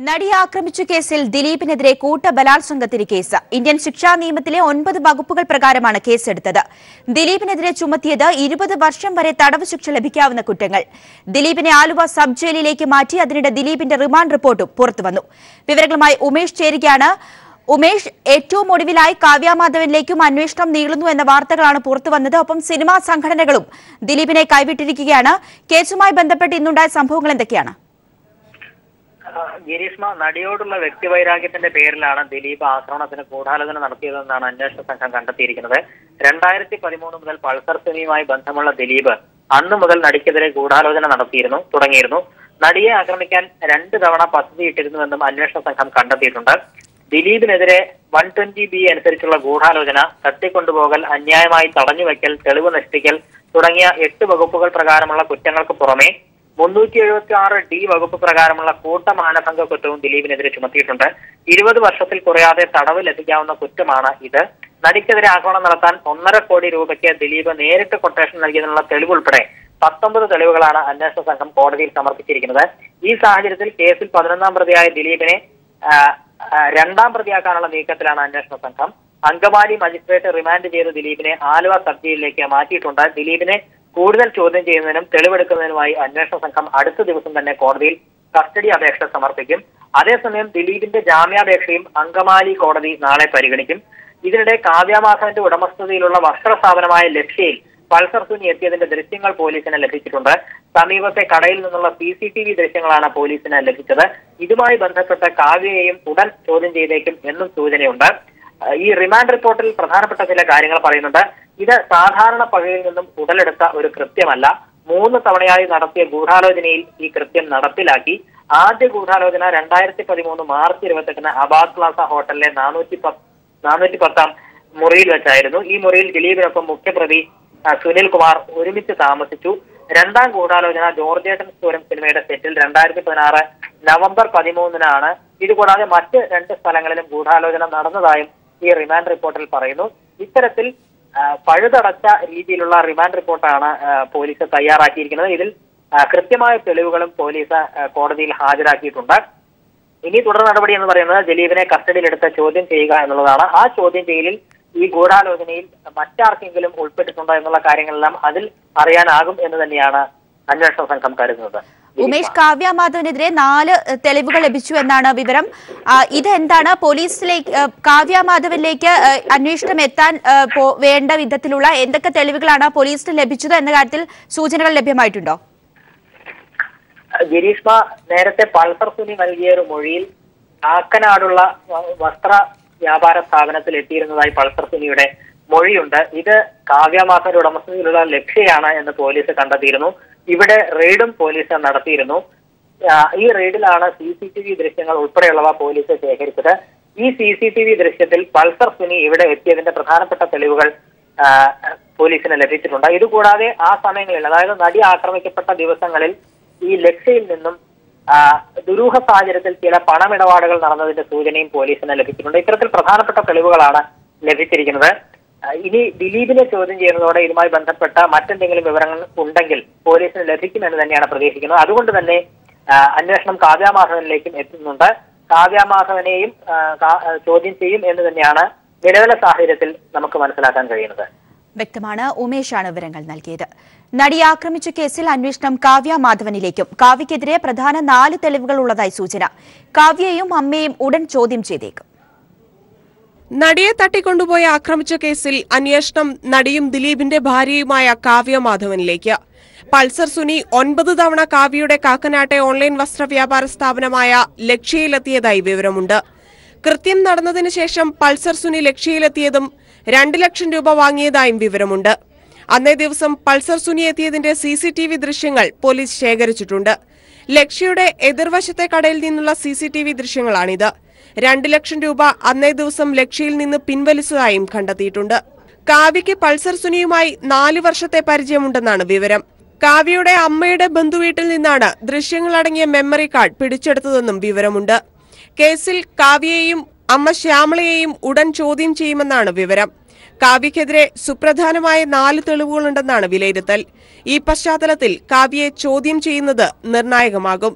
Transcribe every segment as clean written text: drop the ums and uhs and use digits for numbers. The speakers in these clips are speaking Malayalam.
നടിയെ ആക്രമിച്ച കേസിൽ ദിലീപിനെതിരെ കൂട്ടബലാത്സംഗത്തിന് കേസ്. ഇന്ത്യൻ ശിക്ഷാ നിയമത്തിലെ 9 വകുപ്പുകൾ പ്രകാരമാണ് കേസെടുത്തത്. ദിലീപിനെതിരെ ചുമത്തിയത് 20 വർഷം വരെ തടവ് ശിക്ഷ ലഭിക്കാവുന്ന കുറ്റങ്ങൾ. ദിലീപിനെ ആലുവ സബ് ജയിലിലേക്ക് മാറ്റി. അതിനിടെ ദിലീപിന്റെ റിമാൻഡ് റിപ്പോർട്ടും പുറത്തുവന്നു. വിവരങ്ങളുമായി ഉമേഷ് ചേരുകയാണ്. ഉമേഷ്, ഏറ്റവും ഒടുവിലായി കാവ്യാമാധവനിലേക്കും അന്വേഷണം നീളുന്നു എന്ന വാർത്തകളാണ് പുറത്തുവന്നത്. ഒപ്പം സിനിമാ സംഘടനകളും ദിലീപിനെ കൈവിട്ടിരിക്കുകയാണ്. കേസുമായി ബന്ധപ്പെട്ട് ഇന്നുണ്ടായ സംഭവങ്ങൾ എന്തൊക്കെയാണ്? ഗിരീഷ്മ, നടിയോടുള്ള വ്യക്തിവൈരാഗ്യത്തിന്റെ പേരിലാണ് ദിലീപ് ആക്രമണത്തിന് ഗൂഢാലോചന നടത്തിയതെന്നാണ് അന്വേഷണ സംഘം കണ്ടെത്തിയിരിക്കുന്നത്. 2013 മുതൽ പൾസർ സിനിമയുമായി ബന്ധമുള്ള ദിലീപ് അന്നു മുതൽ നടിക്കെതിരെ ഗൂഢാലോചന തുടങ്ങിയിരുന്നു. നടിയെ ആക്രമിക്കാൻ 2 തവണ പദ്ധതിയിട്ടിരുന്നുവെന്നും അന്വേഷണ സംഘം കണ്ടെത്തിയിട്ടുണ്ട്. ദിലീപിനെതിരെ 120B അനുസരിച്ചുള്ള ഗൂഢാലോചന, തട്ടിക്കൊണ്ടുപോകൽ, അന്യായമായി തടഞ്ഞുവെക്കൽ, തെളിവ് നശിപ്പിക്കൽ തുടങ്ങിയ 8 വകുപ്പുകൾ പ്രകാരമുള്ള കുറ്റങ്ങൾക്ക് പുറമെ 376D വകുപ്പ് പ്രകാരമുള്ള കൂട്ടമാനഭംഗ കുറ്റവും ദിലീപിനെതിരെ ചുമത്തിയിട്ടുണ്ട്. 20 വർഷത്തിൽ കുറയാതെ തടവ് ലഭിക്കാവുന്ന കുറ്റമാണ് ഇത്. നടിക്കെതിരെ ആക്രമണം നടത്താൻ 1.5 കോടി രൂപയ്ക്ക് ദിലീപ് നേരിട്ട് കൊട്ടേഷൻ നൽകിയതിനുള്ള തെളിവുൾപ്പെടെ 19 തെളിവുകളാണ് അന്വേഷണ സംഘം കോടതിയിൽ സമർപ്പിച്ചിരിക്കുന്നത്. ഈ സാഹചര്യത്തിൽ കേസിൽ 11ാം പ്രതിയായ ദിലീപിനെ 2ാം പ്രതിയാക്കാനുള്ള നീക്കത്തിലാണ് അന്വേഷണ സംഘം. അങ്കമാലി മജിസ്ട്രേറ്റ് റിമാൻഡ് ചെയ്ത ദിലീപിനെ ആലുവ സബ് ജയിലിലേക്ക് മാറ്റിയിട്ടുണ്ട്. ദിലീപിനെ കൂടുതൽ ചോദ്യം ചെയ്യുന്നതിനും തെളിവെടുക്കുന്നതിനുമായി അന്വേഷണ സംഘം അടുത്ത ദിവസം തന്നെ കോടതിയിൽ കസ്റ്റഡി അപേക്ഷ സമർപ്പിക്കും. അതേസമയം ദിലീപിന്റെ ജാമ്യാപേക്ഷയും അങ്കമാലി കോടതി നാളെ പരിഗണിക്കും. ഇതിനിടെ കാവ്യാമാധവന്റെ ഉടമസ്ഥതയിലുള്ള വസ്ത്ര സ്ഥാപനമായ ലക്ഷ്യയിൽ പൾസർ സുനി എത്തിയതിന്റെ ദൃശ്യങ്ങൾ പോലീസിന് ലഭിച്ചിട്ടുണ്ട്. സമീപത്തെ കടയിൽ നിന്നുള്ള CCTV ദൃശ്യങ്ങളാണ് പോലീസിന് ലഭിച്ചത്. ഇതുമായി ബന്ധപ്പെട്ട കാവ്യയെയും ഉടൻ ചോദ്യം ചെയ്തേക്കും എന്നും സൂചനയുണ്ട്. ഈ റിമാൻഡ് റിപ്പോർട്ടിൽ പ്രധാനപ്പെട്ട ചില കാര്യങ്ങൾ പറയുന്നുണ്ട്. ഇത് സാധാരണ പകയിൽ നിന്നും ഉടലെടുത്ത ഒരു കൃത്യമല്ല. 3 തവണയായി നടത്തിയ ഗൂഢാലോചനയിൽ ഈ കൃത്യം നടപ്പിലാക്കി. ആദ്യ ഗൂഢാലോചന 2013 മാർച്ച് 28-ന് അബാദ് പ്ലാസ ഹോട്ടലിലെ 410-ാം മുറിയിൽ വെച്ചായിരുന്നു. ഈ മുറിയിൽ ദിലീപിനൊപ്പം മുഖ്യപ്രതി സുനിൽ കുമാർ ഒരുമിച്ച് താമസിച്ചു. 2ാം ഗൂഢാലോചന ജോർജേട്ടൻ സ്തൂരം സിനിമയുടെ സെറ്റിൽ 2016 നവംബർ 13-നാണ്. ഇതുകൂടാതെ മറ്റ് 2 സ്ഥലങ്ങളിലും ഗൂഢാലോചന നടന്നതായും ഈ റിമാൻഡ് റിപ്പോർട്ടിൽ പറയുന്നു. ഇത്തരത്തിൽ പഴുതടച്ച രീതിയിലുള്ള റിമാൻഡ് റിപ്പോർട്ടാണ് പോലീസ് തയ്യാറാക്കിയിരിക്കുന്നത്. ഇതിൽ കൃത്യമായ തെളിവുകളും പോലീസ് കോടതിയിൽ ഹാജരാക്കിയിട്ടുണ്ട്. ഇനി തുടർ നടപടി എന്ന് പറയുന്നത് ദിലീപിനെ കസ്റ്റഡിയിലെടുത്ത് ചോദ്യം ചെയ്യുക എന്നുള്ളതാണ്. ആ ചോദ്യം ചെയ്യലിൽ ഈ ഗൂഢാലോചനയിൽ മറ്റാർക്കെങ്കിലും ഉൾപ്പെട്ടിട്ടുണ്ടോ എന്നുള്ള കാര്യങ്ങളെല്ലാം അതിൽ അറിയാനാകും എന്ന് തന്നെയാണ് അന്വേഷണ സംഘം കരുതുന്നത്. ഉമേഷ്, കാവ്യാമാധവനെതിരെ 4 തെളിവുകൾ ലഭിച്ചു എന്നാണ് വിവരം. ഇതെന്താണ് പോലീസിലേക്ക് കാവ്യാമാധവനിലേക്ക് അന്വേഷണം എത്താൻ വേണ്ട വിധത്തിലുള്ള എന്തൊക്കെ തെളിവുകളാണ് പോലീസിന് ലഭിച്ചത് എന്ന കാര്യത്തിൽ സൂചനകൾ ലഭ്യമായിട്ടുണ്ടോ? ഗിരീഷ്മ, നേരത്തെ പൾസർ സുനി നൽകിയ ഒരു മൊഴിയിൽ കാക്കനാടുള്ള വസ്ത്ര വ്യാപാര സ്ഥാപനത്തിൽ എത്തിയിരുന്നതായി പൾസർ സുനിയുടെ മൊഴിയുണ്ട്. ഇത് കാവ്യാമാധവന്റെ ഉടമസ്ഥതയിലുള്ള ലക്ഷ്യയാണ് എന്ന് പോലീസ് കണ്ടെത്തിയിരുന്നു. ഇവിടെ റെയ്ഡും പോലീസ് നടത്തിയിരുന്നു. ഈ റെയ്ഡിലാണ് CCTV ദൃശ്യങ്ങൾ ഉൾപ്പെടെയുള്ളവ പോലീസ് ശേഖരിച്ചത്. ഈ CCTV ദൃശ്യത്തിൽ പൾസർ സുനി ഇവിടെ എത്തിയതിന്റെ പ്രധാനപ്പെട്ട തെളിവുകൾ പോലീസിന് ലഭിച്ചിട്ടുണ്ട്. ഇതുകൂടാതെ ആ സമയങ്ങളിൽ, അതായത് നടി ആക്രമിക്കപ്പെട്ട ദിവസങ്ങളിൽ ഈ ലക്ഷ്യയിൽ നിന്നും ദുരൂഹ സാഹചര്യത്തിൽ ചില പണമിടപാടുകൾ നടന്നതിന്റെ സൂചനയും പോലീസിന് ലഭിച്ചിട്ടുണ്ട്. ഇത്തരത്തിൽ പ്രധാനപ്പെട്ട തെളിവുകളാണ് ലഭിച്ചിരിക്കുന്നത്. ഇനി ദിലീപിനെ ചോദ്യം ചെയ്യുന്നതോടെ ഇതുമായി ബന്ധപ്പെട്ട മറ്റെന്തെങ്കിലും വിവരങ്ങൾ ഉണ്ടെങ്കിൽ പോലീസിന് ലഭിക്കുമെന്ന് തന്നെയാണ് പ്രതീക്ഷിക്കുന്നത്. അതുകൊണ്ട് തന്നെ അന്വേഷണം കാവ്യാമാധവനിലേക്കും എത്തുന്നുണ്ട്. കാവ്യാമാധവനെയും ചോദ്യം ചെയ്യും എന്ന് തന്നെയാണ് നിലവിലെ സാഹചര്യത്തിൽ നമുക്ക് മനസ്സിലാക്കാൻ കഴിയുന്നത്. വ്യക്തമാണ്. ഉമേഷാണ് വിവരങ്ങൾ നൽകിയത്. നടിയെ ആക്രമിച്ച കേസിൽ അന്വേഷണം കാവ്യാമാധവനിലേക്കും. കാവ്യക്കെതിരെ പ്രധാന 4 തെളിവുകൾ ഉള്ളതായി സൂചന. കാവ്യയും അമ്മയും ഉടൻ ചോദ്യം ചെയ്തേക്കും. നടിയെ തട്ടിക്കൊണ്ടുപോയി ആക്രമിച്ച കേസിൽ അന്വേഷണം നടിയും ദിലീപിന്റെ ഭാര്യയുമായ കാവ്യമാധവനിലേക്ക്. പൾസർ സുനി 9 തവണ കാവ്യയുടെ കാക്കനാട്ടെ ഓൺലൈൻ വസ്ത്ര വ്യാപാര സ്ഥാപനമായ ലക്ഷ്യയിലെത്തിയതായി വിവരമുണ്ട്. കൃത്യം നടന്നതിന് ശേഷം പൾസർ സുനി ലക്ഷ്യയിലെത്തിയതും 2 ലക്ഷം രൂപ വാങ്ങിയതായും വിവരമുണ്ട്. അന്നേ ദിവസം പൾസർ സുനി എത്തിയതിന്റെ CCTV ദൃശ്യങ്ങൾ പോലീസ് ശേഖരിച്ചിട്ടുണ്ട്. ലക്ഷ്യയുടെ എതിർവശത്തെ കടയിൽ നിന്നുള്ള CCTV ദൃശ്യങ്ങളാണിത്. 2 ലക്ഷം രൂപ അന്നേ ദിവസം ലക്ഷ്യയിൽ നിന്ന് പിൻവലിച്ചതായും കണ്ടെത്തിയിട്ടുണ്ട്. കാവ്യയ്ക്ക് പൾസർ സുനിയുമായി 4 വർഷത്തെ പരിചയമുണ്ടെന്നാണ് വിവരം. കാവ്യയുടെ അമ്മയുടെ ബന്ധുവീട്ടിൽ നിന്നാണ് ദൃശ്യങ്ങളടങ്ങിയ മെമ്മറി കാർഡ് പിടിച്ചെടുത്തതെന്നും വിവരമുണ്ട്. കേസിൽ കാവ്യയെയും അമ്മ ശ്യാമളയെയും ഉടൻ ചോദ്യം ചെയ്യുമെന്നാണ് വിവരം. കാവ്യക്കെതിരെ സുപ്രധാനമായ 4 തെളിവുകളുണ്ടെന്നാണ് വിലയിരുത്തൽ. ഈ പശ്ചാത്തലത്തിൽ കാവ്യയെ ചോദ്യം ചെയ്യുന്നത് നിർണായകമാകും.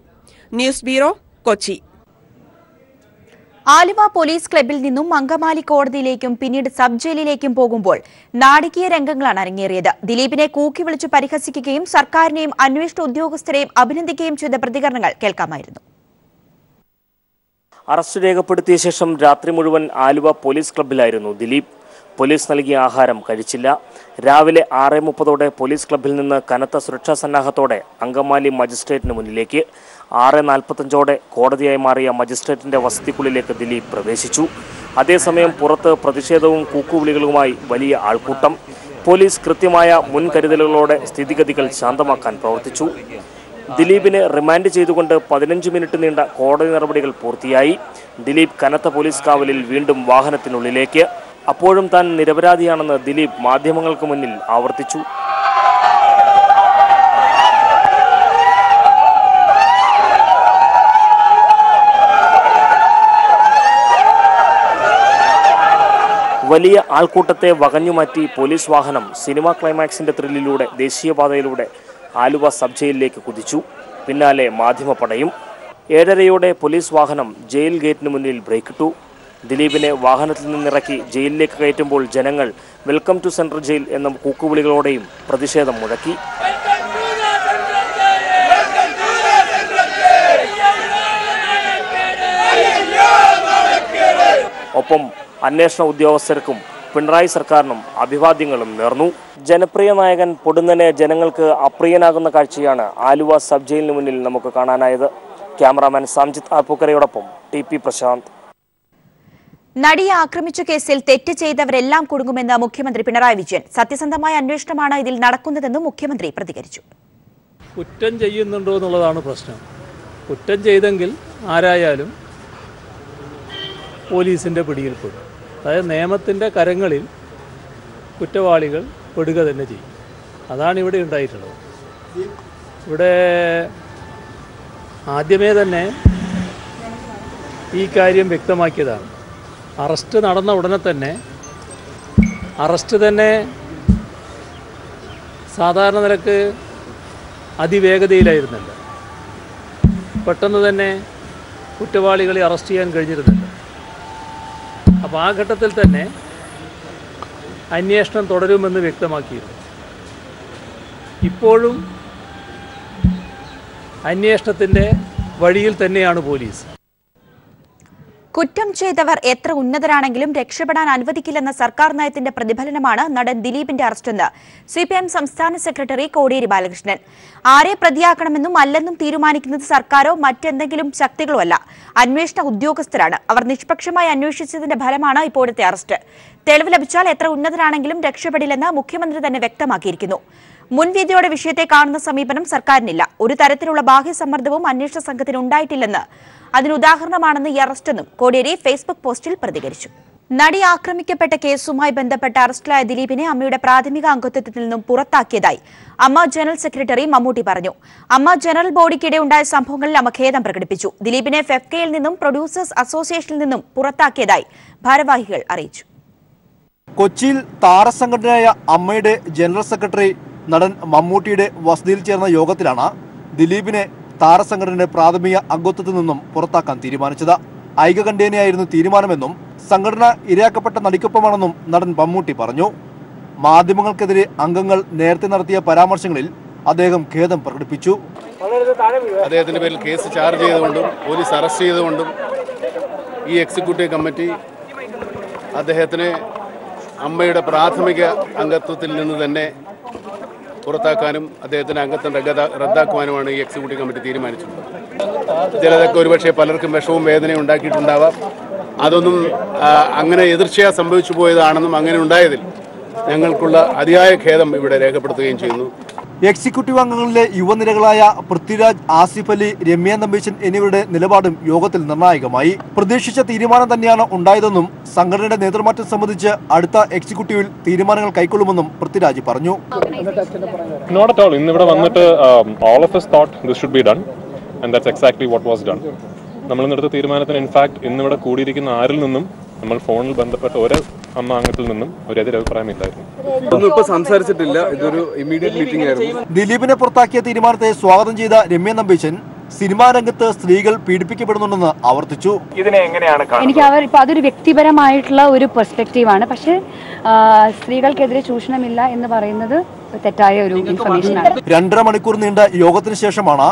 News bureau, Kochi. Aluva police ക്ലബ്ബിൽ നിന്നും അങ്കമാലി കോടതിയിലേക്കും പിന്നീട് സബ് ജയിലിലേക്കും പോകുമ്പോൾ നാടകീയ രംഗങ്ങളാണ് അരങ്ങേറിയത്. ദിലീപിനെ കൂക്കി വിളിച്ചു പരിഹസിക്കുകയും സർക്കാരിനെയും അന്വേഷണ ഉദ്യോഗസ്ഥരെയും അഭിനന്ദിക്കുകയും ചെയ്ത പ്രതികരണങ്ങൾ കേൾക്കാമായിരുന്നു. അറസ്റ്റ് രേഖപ്പെടുത്തിയ ശേഷം രാത്രി മുഴുവൻ ആലുവ പോലീസ് ക്ലബ്ബിലായിരുന്നു ദിലീപ്. പോലീസ് നൽകിയ ആഹാരം കഴിച്ചില്ല. രാവിലെ 6:30 പോലീസ് ക്ലബ്ബിൽ നിന്ന് കനത്ത സുരക്ഷാ സന്നാഹത്തോടെ അങ്കമാലി മജിസ്ട്രേറ്റിന് മുന്നിലേക്ക്, 6:45 കോടതിയായി മാറിയ മജിസ്ട്രേറ്റിന്റെ വസതിക്കുള്ളിലേക്ക് ദിലീപ് പ്രവേശിച്ചു. അതേസമയം പുറത്ത് പ്രതിഷേധവും കൂക്കുവിളികളുമായി വലിയ ആൾക്കൂട്ടം. പോലീസ് കൃത്യമായ മുൻകരുതലുകളോടെ സ്ഥിതിഗതികൾ ശാന്തമാക്കാൻ പ്രവർത്തിച്ചു. ദിലീപിനെ റിമാൻഡ് ചെയ്തുകൊണ്ട് 15 മിനിറ്റ് നീണ്ട കോടതി നടപടികൾ പൂർത്തിയായി. ദിലീപ് കനത്ത പോലീസ് കാവലിൽ വീണ്ടും വാഹനത്തിനുള്ളിലേക്ക്. അപ്പോഴും താൻ നിരപരാധിയാണെന്ന് ദിലീപ് മാധ്യമങ്ങൾക്ക് മുന്നിൽ ആവർത്തിച്ചു. വലിയ ആൾക്കൂട്ടത്തെ വകഞ്ഞുമാറ്റി പോലീസ് വാഹനം സിനിമ ക്ലൈമാക്സിന്റെ ത്രില്ലിലൂടെ ദേശീയപാതയിലൂടെ ആലുവ സബ് ജയിലിലേക്ക് കുതിച്ചു. പിന്നാലെ മാധ്യമപ്പടയും. 7:30 പോലീസ് വാഹനം ജയിൽ ഗേറ്റിന് മുന്നിൽ ബ്രേക്കിട്ടു. ദിലീപിനെ വാഹനത്തിൽ നിന്നിറക്കി ജയിലിലേക്ക് കയറ്റുമ്പോൾ ജനങ്ങൾ വെൽക്കം ടു സെൻട്രൽ ജയിൽ എന്ന കൂക്കുവിളികളോടെയും പ്രതിഷേധം മുഴക്കി. ഒപ്പം അന്വേഷണ ഉദ്യോഗസ്ഥർക്കും പിണറായി സർക്കാരിനും അഭിവാദ്യങ്ങളും നേർന്നു. ജനപ്രിയ നായകൻ പൊടുന്നനെ ജനങ്ങൾക്ക് അപ്രിയനാകുന്ന കാഴ്ചയാണ് ആലുവ സബ് ജയിലിന് മുന്നിൽ നമുക്ക് കാണാനായത്. ക്യാമറാമാൻ സംജിത്ത് ആപ്പൂക്കരയോടൊപ്പം TP പ്രശാന്ത്. നടിയെ ആക്രമിച്ച കേസിൽ തെറ്റ് ചെയ്തവരെല്ലാം കുടുങ്ങുമെന്ന് മുഖ്യമന്ത്രി പിണറായി വിജയൻ. സത്യസന്ധമായ അന്വേഷണമാണ് ഇതിൽ നടക്കുന്നതെന്നും മുഖ്യമന്ത്രി പ്രതികരിച്ചു. കുറ്റം ചെയ്യുന്നുണ്ടോ എന്നുള്ളതാണ് പ്രശ്നം. കുറ്റം ചെയ്തെങ്കിൽ ആരായാലും പോലീസിൻ്റെ പിടിയിൽപ്പെടും. അതായത് നിയമത്തിൻ്റെ കരങ്ങളിൽ കുറ്റവാളികൾ പെടുക തന്നെ ചെയ്യും. അതാണ് ഇവിടെ ഉണ്ടായിട്ടുള്ളത്. ഇവിടെ ആദ്യമേ തന്നെ ഈ കാര്യം വ്യക്തമാക്കിയതാണ്. അറസ്റ്റ് നടന്ന ഉടനെ തന്നെ സാധാരണ നിലക്ക് അതിവേഗതയിലായിരുന്നില്ല. പെട്ടെന്ന് തന്നെ കുറ്റവാളികളെ അറസ്റ്റ് ചെയ്യാൻ കഴിഞ്ഞിരുന്നില്ല. അപ്പോൾ ആ ഘട്ടത്തിൽ തന്നെ അന്വേഷണം തുടരുമെന്ന് വ്യക്തമാക്കിയിരുന്നു. ഇപ്പോഴും അന്വേഷണത്തിൻ്റെ വഴിയിൽ തന്നെയാണ് പോലീസ്. കുറ്റം ചെയ്തവർ എത്ര ഉന്നതരാണെങ്കിലും രക്ഷപ്പെടാൻ അനുവദിക്കില്ലെന്ന സർക്കാർ നയത്തിന്റെ പ്രതിഫലനമാണ് നടൻ ദിലീപിന്റെ അറസ്റ്റെന്ന് CPIM സംസ്ഥാന സെക്രട്ടറി കോടിയേരി ബാലകൃഷ്ണൻ. ആരെ പ്രതിയാക്കണമെന്നും അല്ലെന്നും തീരുമാനിക്കുന്നത് സർക്കാരോ മറ്റെന്തെങ്കിലും ശക്തികളോ അല്ല, അന്വേഷണ ഉദ്യോഗസ്ഥരാണ്. അവർ നിഷ്പക്ഷമായി അന്വേഷിച്ചതിന്റെ ഫലമാണ് ഇപ്പോഴത്തെ അറസ്റ്റ്. തെളിവ് ലഭിച്ചാൽ എത്ര ഉന്നതരാണെങ്കിലും രക്ഷപ്പെടില്ലെന്ന് മുഖ്യമന്ത്രി തന്നെ വ്യക്തമാക്കിയിരിക്കുന്നു. മുൻവിധിയോടെ വിഷയത്തെ കാണുന്ന സമീപനം സർക്കാരിനില്ല. ഒരു തരത്തിലുള്ള ബാഹ്യസമ്മർദ്ദവും അന്വേഷണ സംഘത്തിന് ഉണ്ടായിട്ടില്ലെന്ന് അതിനുദാഹരണമാണെന്ന് ഈ അറസ്റ്റെന്നും കോടിയേരി ഫേസ്ബുക്ക് പോസ്റ്റിൽ പ്രതികരിച്ചു. നടി ആക്രമിക്കപ്പെട്ട കേസുമായി ബന്ധപ്പെട്ട് അറസ്റ്റിലായ ദിലീപിനെ അമ്മയുടെ പ്രാഥമിക അംഗത്വത്തിൽ നിന്നും പുറത്താക്കിയതായി അമ്മ ജനറൽ സെക്രട്ടറി മമ്മൂട്ടി പറഞ്ഞു. അമ്മ ജനറൽ ബോഡിക്കിടെ ഉണ്ടായ സംഭവങ്ങളിൽ അമ്മ ഖേദം പ്രകടിപ്പിച്ചു. ദിലീപിനെ ഫെഫ്കയിൽ നിന്നും പ്രൊഡ്യൂസേഴ്സ് അസോസിയേഷനിൽ നിന്നും പുറത്താക്കിയതായി ഭാരവാഹികൾ അറിയിച്ചു. കൊച്ചിയിൽ താരസംഘടനയായ അമ്മയുടെ ജനറൽ സെക്രട്ടറി നടൻ മമ്മൂട്ടിയുടെ വസതിയിൽ ചേർന്ന യോഗത്തിലാണ് ദിലീപിനെ താരസംഘടനയുടെ പ്രാഥമിക അംഗത്വത്തിൽ നിന്നും പുറത്താക്കാൻ തീരുമാനിച്ചത്. ഐകകണ്ഠ്യേനയായിരുന്നു തീരുമാനമെന്നും സംഘടന ഇരയാക്കപ്പെട്ട നടിക്കൊപ്പമാണെന്നും നടൻ മമ്മൂട്ടി പറഞ്ഞു. മാധ്യമങ്ങൾക്കെതിരെ അംഗങ്ങൾ നേരത്തെ നടത്തിയ പരാമർശങ്ങളിൽ അദ്ദേഹം ഖേദം പ്രകടിപ്പിച്ചു. അദ്ദേഹത്തിന്റെ പേരിൽ കേസ് ചാർജ് ചെയ്തുകൊണ്ടും പോലീസ് അറസ്റ്റ് ചെയ്തുകൊണ്ടും ഈ എക്സിക്യൂട്ടീവ് കമ്മിറ്റി അദ്ദേഹത്തിനെ അമ്മയുടെ പ്രാഥമിക അംഗത്വത്തിൽ നിന്ന് തന്നെ പുറത്താക്കാനും അദ്ദേഹത്തിന്റെ അംഗത്വം റദ്ദാക്കുവാനുമാണ് ഈ എക്സിക്യൂട്ടീവ് കമ്മിറ്റി തീരുമാനിച്ചിട്ടുള്ളത്. ചിലതൊക്കെ ഒരുപക്ഷെ പലർക്കും വിഷവും വേദനയും ഉണ്ടാക്കിയിട്ടുണ്ടാവാം. അതൊന്നും അങ്ങനെ എതിർച്ചയാ സംഭവിച്ചു പോയതാണെന്നും അങ്ങനെ ഉണ്ടായതിൽ ഞങ്ങൾക്കുള്ള അതിയായ ഖേദം ഇവിടെ രേഖപ്പെടുത്തുകയും ചെയ്യുന്നു. എക്സിക്യൂട്ടീവ് അംഗങ്ങളിലെ യുവനിരകളായ പൃഥ്വിരാജ്, ആസിഫ് അലി, രമ്യ തമ്പീശൻ എന്നിവരുടെ നിലപാടും യോഗത്തിൽ നിർണായകമായി. പ്രതീക്ഷിച്ച തീരുമാനം തന്നെയാണ് ഉണ്ടായതെന്നും സംഘടനയുടെ നേതൃമാറ്റം സംബന്ധിച്ച് അടുത്ത എക്സിക്യൂട്ടീവിൽ തീരുമാനങ്ങൾ കൈക്കൊള്ളുമെന്നും പൃഥ്വിരാജ് പറഞ്ഞു. Not at all. ഇന്നിവിടെ വന്നിട്ട് all of us thought this should be done and that's exactly what was done. നമ്മൾ ഇന്നെടുത്ത തീരുമാനത്തിന് ഇൻഫാക്ട് ഇന്നിവിടെ കൂടിയിരിക്കുന്ന ആരിൽ നിന്നും നമ്മൾ ഫോണിൽ ബന്ധപ്പെട്ട ഒരു അമ്മ അംഗത്തിൽ നിന്നും ഒരു എതിരഭിപ്രായമില്ലായിരുന്നു. സംസാരിച്ചിട്ടില്ല. ഇതൊരു ഇമ്മീഡിയറ്റ് മീറ്റിംഗ് ആയിരുന്നു. ദിലീപിനെ പുറത്താക്കിയ തീരുമാനത്തെ സ്വാഗതം ചെയ്ത രമ്യ തമ്പീശൻ സിനിമാ രംഗത്ത് സ്ത്രീകൾ പീഡിപ്പിക്കപ്പെടുന്നുണ്ടെന്ന് ആവർത്തിച്ചു. ഇതിനെ എങ്ങനെയാണ് എനിക്ക് അതൊരു വ്യക്തിപരമായിട്ടുള്ള ഒരു പെർസ്പെക്റ്റീവാണ്. പക്ഷേ സ്ത്രീകൾക്കെതിരെ ചൂഷണമില്ല എന്ന് പറയുന്നത് തെറ്റായ ഒരു ഇൻഫർമേഷനാണ്. 2.5 മണിക്കൂർ നീണ്ട യോഗത്തിന് ശേഷമാണ്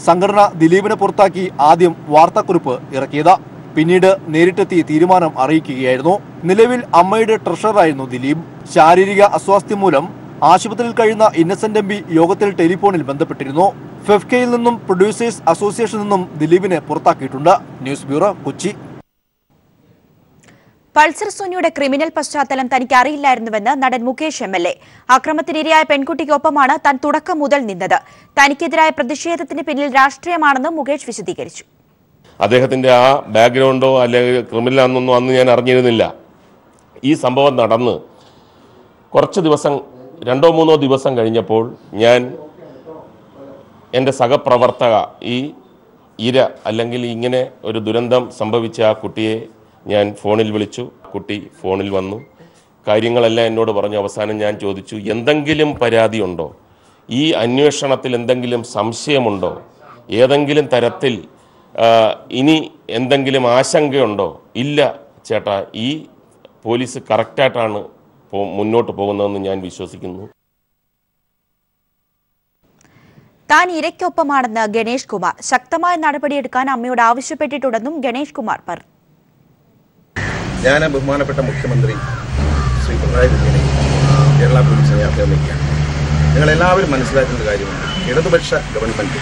സംഘടന ദിലീപിനെ പുറത്താക്കി ആദ്യം വാർത്താക്കുറിപ്പ് ഇറക്കിയത്. പിന്നീട് നേരിട്ടെത്തി തീരുമാനം അറിയിക്കുകയായിരുന്നു. നിലവിൽ അമ്മയുടെ ട്രഷററായിരുന്നു ദിലീപ്. ശാരീരിക അസ്വാസ്ഥ്യം മൂലം ആശുപത്രിയിൽ കഴിയുന്ന ഇന്നസെന്റ് എം പി യോഗത്തിൽ ടെലിഫോണിൽ ബന്ധപ്പെട്ടിരുന്നു. ഫെഫ്കയിൽ നിന്നും പ്രൊഡ്യൂസേഴ്സ് അസോസിയേഷനിൽ നിന്നും ദിലീപിനെ പുറത്താക്കിയിട്ടുണ്ട്. News bureau, Kochi. പൾസർ സുനിയുടെ ക്രിമിനൽ പശ്ചാത്തലം തനിക്ക് അറിയില്ലായിരുന്നുവെന്ന് നടൻ മുകേഷ് MLA. അക്രമത്തിനിരയായ പെൺകുട്ടിക്കൊപ്പമാണ് താൻ തുടക്കം മുതൽ നിന്നത്. തനിക്കെതിരായ പ്രതിഷേധത്തിന് പിന്നിൽ രാഷ്ട്രീയമാണെന്ന് മുകേഷ് വിശദീകരിച്ചു. അദ്ദേഹത്തിന്റെ ആ ബാക്ക്ഗ്രൗണ്ടോ അല്ലെങ്കിൽ ക്രിമിനലാണെന്നൊന്നും അന്ന് ഞാൻ അറിഞ്ഞിരുന്നില്ല. ഈ സംഭവം നടന്ന് കുറച്ച് ദിവസം 2-3 ദിവസം കഴിഞ്ഞപ്പോൾ ഞാൻ എൻ്റെ സഹപ്രവർത്തക ഈ ഇര അല്ലെങ്കിൽ ഇങ്ങനെ ഒരു ദുരന്തം സംഭവിച്ച ആ കുട്ടിയെ ഞാൻ ഫോണിൽ വിളിച്ചു. കുട്ടി ഫോണിൽ വന്നു, കാര്യങ്ങളെല്ലാം എന്നോട് പറഞ്ഞു. അവസാനം ഞാൻ ചോദിച്ചു, എന്തെങ്കിലും പരാതിയുണ്ടോ, ഈ അന്വേഷണത്തിൽ എന്തെങ്കിലും സംശയമുണ്ടോ, ഏതെങ്കിലും തരത്തിൽ ഇനി എന്തെങ്കിലും ആശങ്കയുണ്ടോ? ഇല്ല ചേട്ടാ, ഈ പോലീസ് കറക്റ്റായിട്ടാണ് മുന്നോട്ട് പോകുന്നതെന്ന് ഞാൻ വിശ്വസിക്കുന്നു. താൻ ഇരയ്ക്കൊപ്പമാണെന്ന് ഗണേഷ് കുമാർ. ശക്തമായ നടപടിയെടുക്കാൻ അമ്മയോട് ആവശ്യപ്പെട്ടിട്ടുണ്ടെന്നും ഗണേഷ് കുമാർ പറഞ്ഞു. ഞാൻ ബഹുമാനപ്പെട്ട മുഖ്യമന്ത്രി ശ്രീ പിണറായി വിജയനെ കേരള പോലീസിനെ അഭ്യർത്ഥിക്കുകയാണ്. നിങ്ങളെല്ലാവരും മനസ്സിലാക്കേണ്ട കാര്യമാണ്, ഇടതുപക്ഷ ഗവൺമെൻറ്,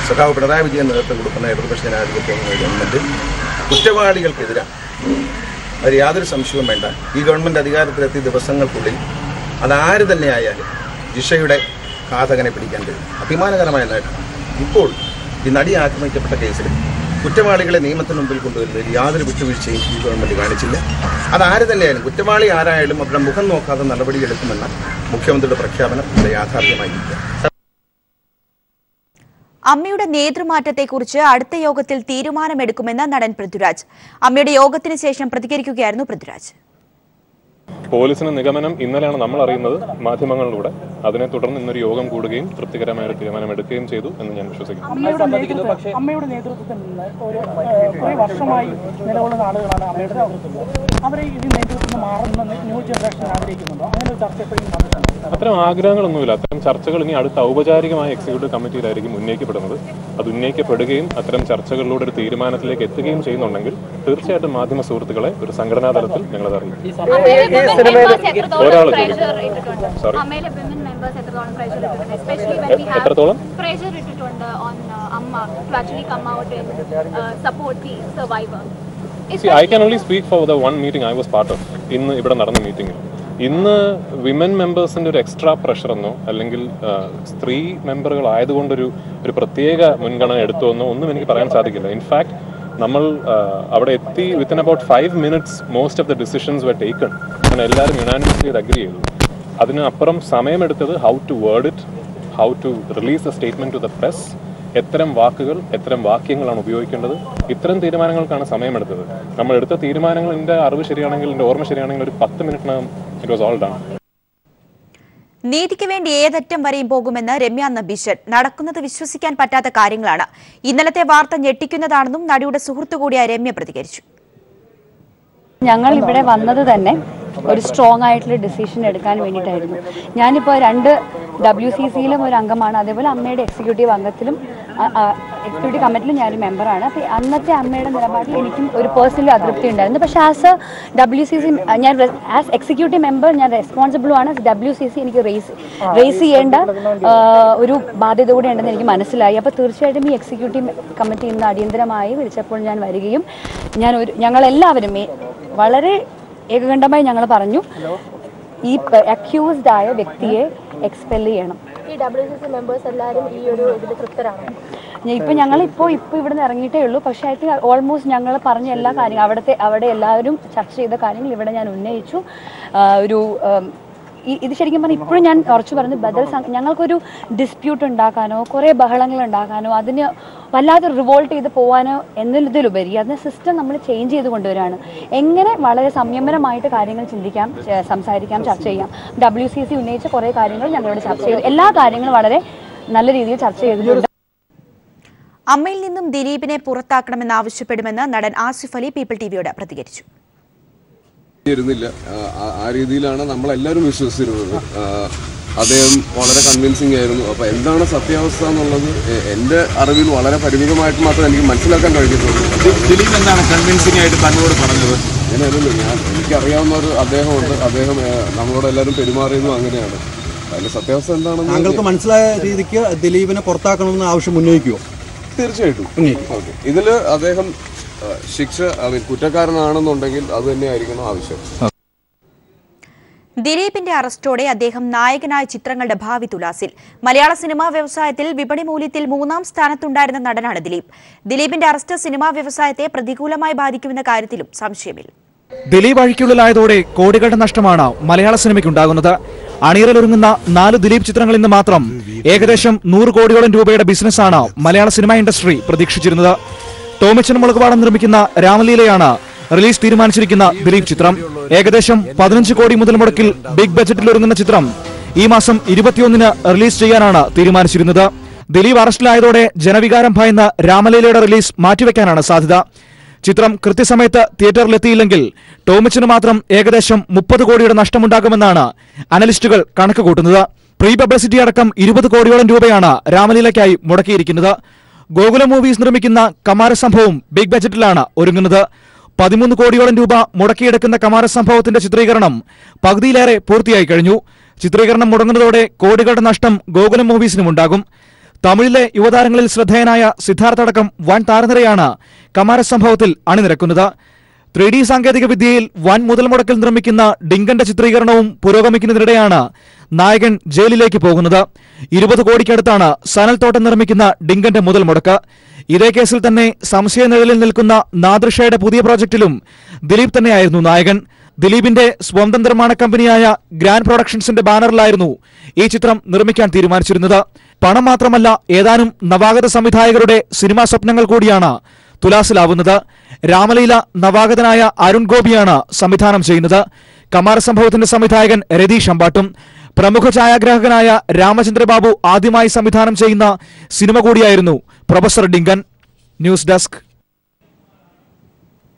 സഖാവ് പിണറായി വിജയൻ നേതൃത്വം കൊടുക്കുന്ന ഇടതുപക്ഷ ജനാധിപത്യ ഗവൺമെൻറ് കുറ്റവാളികൾക്കെതിരാണ്. അതിൽ യാതൊരു സംശയവും വേണ്ട. ഈ ഗവൺമെൻറ് അധികാരത്തിലെത്തിയ ദിവസങ്ങൾക്കുള്ളിൽ അതാര് തന്നെയായാലും ജിഷയുടെ ഘാതകനെ പിടിക്കാൻ കഴിയും. അഭിമാനകരമായ നേട്ടം. ഇപ്പോൾ ഈ നടി ആക്രമിക്കപ്പെട്ട കേസിൽ കുറ്റവാളികളെ നിയമത്തിന് മുമ്പിൽ കൊണ്ടുവരുന്നതിൽ യാതൊരു വിട്ടുവീഴ്ചയും ഈ ഗവൺമെൻറ് കാണിച്ചില്ല. അതാര് തന്നെയായാലും കുറ്റവാളി ആരായാലും അവരുടെ മുഖം നോക്കാതെ നടപടിയെടുക്കുമെന്ന മുഖ്യമന്ത്രിയുടെ പ്രഖ്യാപനം ഇവിടെ യാഥാർത്ഥ്യമായിരിക്കും. അമ്മയുടെ നേതൃമാറ്റത്തെക്കുറിച്ച് അടുത്ത യോഗത്തിൽ തീരുമാനമെടുക്കുമെന്ന് നടൻ പൃഥ്വിരാജ്. അമ്മയുടെ യോഗത്തിന് ശേഷം പ്രതികരിക്കുകയായിരുന്നു പൃഥ്വിരാജ്. പോലീസിന് നിഗമനം ഇന്നലെയാണ് നമ്മൾ അറിയുന്നത് മാധ്യമങ്ങളിലൂടെ. അതിനെ തുടർന്ന് ഇന്നൊരു യോഗം കൂടുകയും തൃപ്തികരമായ ഒരു തീരുമാനമെടുക്കുകയും ചെയ്തു എന്ന് ഞാൻ വിശ്വസിക്കുന്നു. അമ്മയുടെ നേതൃത്വത്തിൽ നിന്ന് കുറേ വർഷമായി നിലകൊള്ളുന്ന ആളുകളാണ് അമ്മയുടെ നേതൃത്വത്തിൽ. അവരെ ഇത് നേതൃത്വത്തിൽ മാറുന്ന ന്യൂ ജനറേഷൻ ആഗ്രഹിക്കുന്നുണ്ടോ? അങ്ങനെ ഒരു ചർച്ച എപ്പോഴും നടത്തുന്നുണ്ടോ? അത്തരം ആഗ്രഹങ്ങളൊന്നുമില്ല. അത്തരം ചർച്ചകൾ ഇനി അടുത്ത ഔപചാരികമായ എക്സിക്യൂട്ടീവ് കമ്മിറ്റിയിലായിരിക്കും ഉന്നയിക്കപ്പെടുന്നത്. അത് ഉന്നയിക്കപ്പെടുകയും അത്തരം ചർച്ചകളിലൂടെ ഒരു തീരുമാനത്തിലേക്ക് എത്തുകയും ചെയ്യുന്നുണ്ടെങ്കിൽ തീർച്ചയായിട്ടും മാധ്യമ സുഹൃത്തുക്കളെ ഒരു സംഘടനാ തലത്തിൽ ഞങ്ങളത് അറിയിക്കും. എത്രത്തോളം I can only speak for the one meeting I was part of. ഇന്ന് ഇവിടെ നടന്ന മീറ്റിംഗിൽ ഇന്ന് വിമൻ മെമ്പേഴ്സിന്റെ ഒരു എക്സ്ട്രാ പ്രഷർ എന്നോ അല്ലെങ്കിൽ സ്ത്രീ മെമ്പറുകൾ ആയതുകൊണ്ടൊരു പ്രത്യേക മുൻഗണന എടുത്തുവെന്നോ ഒന്നും എനിക്ക് പറയാൻ സാധിക്കില്ല. ഇൻഫാക്ട് നമ്മൾ അവിടെ എത്തി within about 5 minutes most of the decisions were taken. അങ്ങനെ എല്ലാവരും യുനാനിമസ്ലി അത് അഗ്രി ചെയ്തു. അതിന് അപ്പുറം സമയമെടുത്തത് how to word it, how to release the statement to the press, എത്തരം വാക്കുകൾ എത്തരം വാക്യങ്ങളാണ് ഉപയോഗിക്കേണ്ടത്, ഇത്തരം തീരുമാനങ്ങൾക്കാണ് സമയമെടുത്തത്. നമ്മൾ എടുത്ത തീരുമാനങ്ങൾ എൻ്റെ അറിവ് ശരിയാണെങ്കിൽ, എൻ്റെ ഓർമ്മ ശരിയാണെങ്കിൽ ഒരു 10 മിനിറ്റിനകം ഇറ്റ് വാസ് ഓൾ ഡൺ. നീതിക്ക് വേണ്ടി ഏതറ്റം വരെയും പോകുമെന്ന് രമ്യ നമ്പീശൻ. നടക്കുന്നത് വിശ്വസിക്കാൻ പറ്റാത്ത കാര്യങ്ങളാണ്. ഇന്നലത്തെ വാർത്ത ഞെട്ടിക്കുന്നതാണെന്നും നടിയുടെ സുഹൃത്തു കൂടിയായ രമ്യ പ്രതികരിച്ചു. ഞങ്ങൾ ഇവിടെ വന്നത് തന്നെ ഒരു സ്ട്രോങ് ആയിട്ടുള്ള ഡിസിഷൻ എടുക്കാൻ വേണ്ടിയിട്ടായിരുന്നു. ഞാനിപ്പോൾ 2 WCCയിലും ഒരു അംഗമാണ്, അതേപോലെ അമ്മയുടെ എക്സിക്യൂട്ടീവ് അംഗത്തിലും എക്സിക്യൂട്ടീവ് കമ്മിറ്റിയിലും ഞാനൊരു മെമ്പറാണ്. അപ്പോൾ അന്നത്തെ അമ്മയുടെ നിലപാടിൽ എനിക്കും ഒരു പേഴ്സണലി അതൃപ്തി ഉണ്ടായിരുന്നു. പക്ഷേ ആസ് എ WCC ഞാൻ ആസ് എക്സിക്യൂട്ടീവ് മെമ്പർ ഞാൻ റെസ്പോൺസിബിളുമാണ്. WCC എനിക്ക് റേസ് ചെയ്യേണ്ട ഒരു ബാധ്യത കൂടി ഉണ്ടെന്ന് എനിക്ക് മനസ്സിലായി. അപ്പോൾ തീർച്ചയായിട്ടും ഈ എക്സിക്യൂട്ടീവ് കമ്മിറ്റി ഇന്ന് അടിയന്തരമായി വിളിച്ചപ്പോൾ ഞാൻ വരികയും ഞങ്ങളെല്ലാവരും വളരെ ഏകകണ്ഠമായി ഞങ്ങൾ പറഞ്ഞു ഈ അക്യൂസ്ഡ് ആയ വ്യക്തിയെ എക്സ്പെൽ ചെയ്യണം. ഈ WCC മെമ്പേഴ്സ് എല്ലാവരും ഈ ഒരു ഇതിൽ തൃപ്തരാണ്. ഞങ്ങളിപ്പോൾ ഇവിടെ നിന്ന് ഇറങ്ങിയിട്ടേ ഉള്ളൂ. പക്ഷേ ഐ തിങ്ക് ഓൾമോസ്റ്റ് ഞങ്ങൾ പറഞ്ഞ എല്ലാ കാര്യങ്ങളും അവിടെ എല്ലാവരും ചർച്ച ചെയ്ത കാര്യങ്ങൾ ഇവിടെ ഞാൻ ഉന്നയിച്ചു. ഇത് ശരിക്കും പറഞ്ഞാൽ ഇപ്പോഴും ഞാൻ ഉറച്ചു പറഞ്ഞു, ഞങ്ങൾക്കൊരു ഡിസ്പ്യൂട്ട് ഉണ്ടാക്കാനോ കുറേ ബഹളങ്ങൾ ഉണ്ടാക്കാനോ അതിന് വല്ലാതെ റിവോൾട്ട് ചെയ്ത് പോകാനോ എന്നതിലുപരി അതിന് സിസ്റ്റം നമ്മൾ ചേഞ്ച് ചെയ്ത് കൊണ്ടുവരികയാണ്. എങ്ങനെ വളരെ സംയമനമായിട്ട് കാര്യങ്ങൾ ചിന്തിക്കാം, സംസാരിക്കാം, ചർച്ച ചെയ്യാം. WCC ഉന്നയിച്ച കുറേ കാര്യങ്ങൾ ഞങ്ങളിവിടെ ചർച്ച ചെയ്തു. എല്ലാ കാര്യങ്ങളും വളരെ നല്ല രീതിയിൽ ചർച്ച ചെയ്തിട്ടുണ്ട്. അമ്മയിൽ നിന്നും ദിലീപിനെ പുറത്താക്കണമെന്നാവശ്യപ്പെടുമെന്ന് നടൻ ആസിഫ് അലി പീപ്പിൾ ടിവിയോട് പ്രതികരിച്ചു. ആ രീതിയിലാണ് നമ്മളെല്ലാവരും വിശ്വസിച്ചിരുന്നത്. അദ്ദേഹം വളരെ കൺവിൻസിംഗ് ആയിരുന്നു. അപ്പോൾ എന്താണ് സത്യാവസ്ഥ എന്നുള്ളത് എൻ്റെ അറിവിൽ വളരെ പരിമിതമായിട്ട് മാത്രമേ എനിക്ക് മനസ്സിലാക്കാൻ കഴിഞ്ഞിട്ടുള്ളൂ. ദിലീപ് എന്താണ് കൺവിൻസിംഗ് ആയിട്ട് തന്നോട് പറഞ്ഞത്? അങ്ങനെയല്ലല്ലോ, എനിക്കറിയാവുന്ന ഒരു അദ്ദേഹമുണ്ട്. അദ്ദേഹം നമ്മളോട് എല്ലാവരും പെരുമാറിയതും അങ്ങനെയാണ്. അതിൻ്റെ സത്യാവസ്ഥ എന്താണെന്ന് താങ്കൾക്ക് മനസ്സിലായ രീതിക്ക് ദിലീപിനെ പുറത്താക്കണമെന്ന് ആവശ്യം ഉന്നയിക്കുമോ? തീർച്ചയായിട്ടും. ഓക്കെ, ഇതിൽ അദ്ദേഹം ശിക്ഷ കുറ്റക്കാരനാണെന്നുണ്ടെങ്കിൽ അത് തന്നെയായിരിക്കണം ആവശ്യം. ദിലീപിന്റെ അറസ്റ്റോടെ അദ്ദേഹം നായകനായ ചിത്രങ്ങളുടെ ഭാവി തുലാസിൽ. മലയാള സിനിമാ വ്യവസായത്തിൽ വിപണി മൂല്യത്തിൽ 3ാം സ്ഥാനത്തുണ്ടായിരുന്ന നടനാണ് ദിലീപ്. ദിലീപിന്റെ അറസ്റ്റ് സിനിമാ വ്യവസായത്തെ പ്രതികൂലമായി ബാധിക്കുമെന്ന കാര്യത്തിലും സംശയമില്ല. ദിലീപ് അഴിക്കുള്ളിലായതോടെ കോടികളുടെ നഷ്ടമാണ് മലയാള സിനിമയ്ക്കുണ്ടാകുന്നത്. അണിയറൊരുങ്ങുന്ന 4 ദിലീപ് ചിത്രങ്ങളിൽ നിന്ന് മാത്രം ഏകദേശം 100 കോടിയോളം രൂപയുടെ ബിസിനസ്സാണ് മലയാള സിനിമാ ഇൻഡസ്ട്രി പ്രതീക്ഷിച്ചിരുന്നത്. ടോമിച്ചൻ മുളകുപാടം നിർമ്മിക്കുന്ന രാമലീലയാണ് റിലീസ് തീരുമാനിച്ചിരിക്കുന്ന ദിലീപ് ചിത്രം. ഏകദേശം 15 കോടി മുതൽ മുടക്കിൽ ബിഗ് ബജറ്റിൽ ഒരുങ്ങുന്ന ചിത്രം ഈ മാസം 21-ന് റിലീസ് ചെയ്യാനാണ് തീരുമാനിച്ചിരുന്നത്. ദിലീപ് അറസ്റ്റിലായതോടെ ജനവികാരം ഭയന്ന് രാമലീലയുടെ റിലീസ് മാറ്റിവെക്കാനാണ് സാധ്യത. ചിത്രം കൃത്യസമയത്ത് തിയേറ്ററിലെത്തിയില്ലെങ്കിൽ ടോമിച്ചന് മാത്രം ഏകദേശം 30 കോടിയുടെ നഷ്ടമുണ്ടാകുമെന്നാണ് അനലിസ്റ്റുകൾ കണക്ക് കൂട്ടുന്നത്. പ്രീ പബ്ലിസിറ്റി അടക്കം 20 കോടിയോളം രൂപയാണ് രാമലീലയ്ക്കായി മുടക്കിയിരിക്കുന്നത്. ഗോകുലം മൂവീസ് നിർമ്മിക്കുന്ന കമാരസംഭവം ബിഗ് ബജറ്റിലാണ് ഒരുങ്ങുന്നത്. 13 കോടിയോളം രൂപ മുടക്കിയെടുക്കുന്ന കമാരസംഭവത്തിന്റെ ചിത്രീകരണം പകുതിയിലേറെ പൂർത്തിയായി കഴിഞ്ഞു. ചിത്രീകരണം മുടങ്ങുന്നതോടെ കോടികളുടെ നഷ്ടം ഗോകുലം മൂവീസിനുമുണ്ടാകും. തമിഴിലെ യുവതാരങ്ങളിൽ ശ്രദ്ധേയനായ സിദ്ധാർത്ഥ അടക്കം വൻ താരനിരയാണ് കമാരസംഭവത്തിൽ അണിനിരക്കുന്നത്. 3D സാങ്കേതിക വിദ്യയിൽ വൻ മുതൽ മുടക്കിൽ നിർമ്മിക്കുന്ന ഡിങ്കന്റെ ചിത്രീകരണവും പുരോഗമിക്കുന്നതിനിടെയാണ് നായകൻ ജയിലിലേക്ക് പോകുന്നത്. 20 കോടിക്കടുത്താണ് സനൽ തോട്ടം നിർമ്മിക്കുന്ന ഡിങ്കന്റെ മുതൽ മുടക്ക്. ഇതേ കേസിൽ തന്നെ സംശയനിഴലിൽ നിൽക്കുന്ന നാദൃഷയുടെ പുതിയ പ്രോജക്റ്റിലും ദിലീപ് തന്നെയായിരുന്നു നായകൻ. ദിലീപിന്റെ സ്വന്തം നിർമ്മാണ കമ്പനിയായ ഗ്രാൻഡ് പ്രൊഡക്ഷൻസിന്റെ ബാനറിലായിരുന്നു ഈ ചിത്രം നിർമ്മിക്കാൻ തീരുമാനിച്ചിരുന്നത്. പണം മാത്രമല്ല, ഏതാനും നവാഗത സംവിധായകരുടെ സിനിമാ സ്വപ്നങ്ങൾ കൂടിയാണ് തുലാസിലാവുന്നത്. രാമലീല നവാഗതനായ അരുൺ ഗോപിയാണ് സംവിധാനം ചെയ്യുന്നത്. കമാരസംഭവത്തിന്റെ സംവിധായകൻ രതീഷ് അമ്പാട്ടും. പ്രമുഖ ഛായാഗ്രാഹകനായ രാമചന്ദ്രബാബു ആദ്യമായി സംവിധാനം ചെയ്യുന്ന സിനിമ കൂടിയായിരുന്നു പ്രൊഫസർ ഡിങ്കൻ. News desk.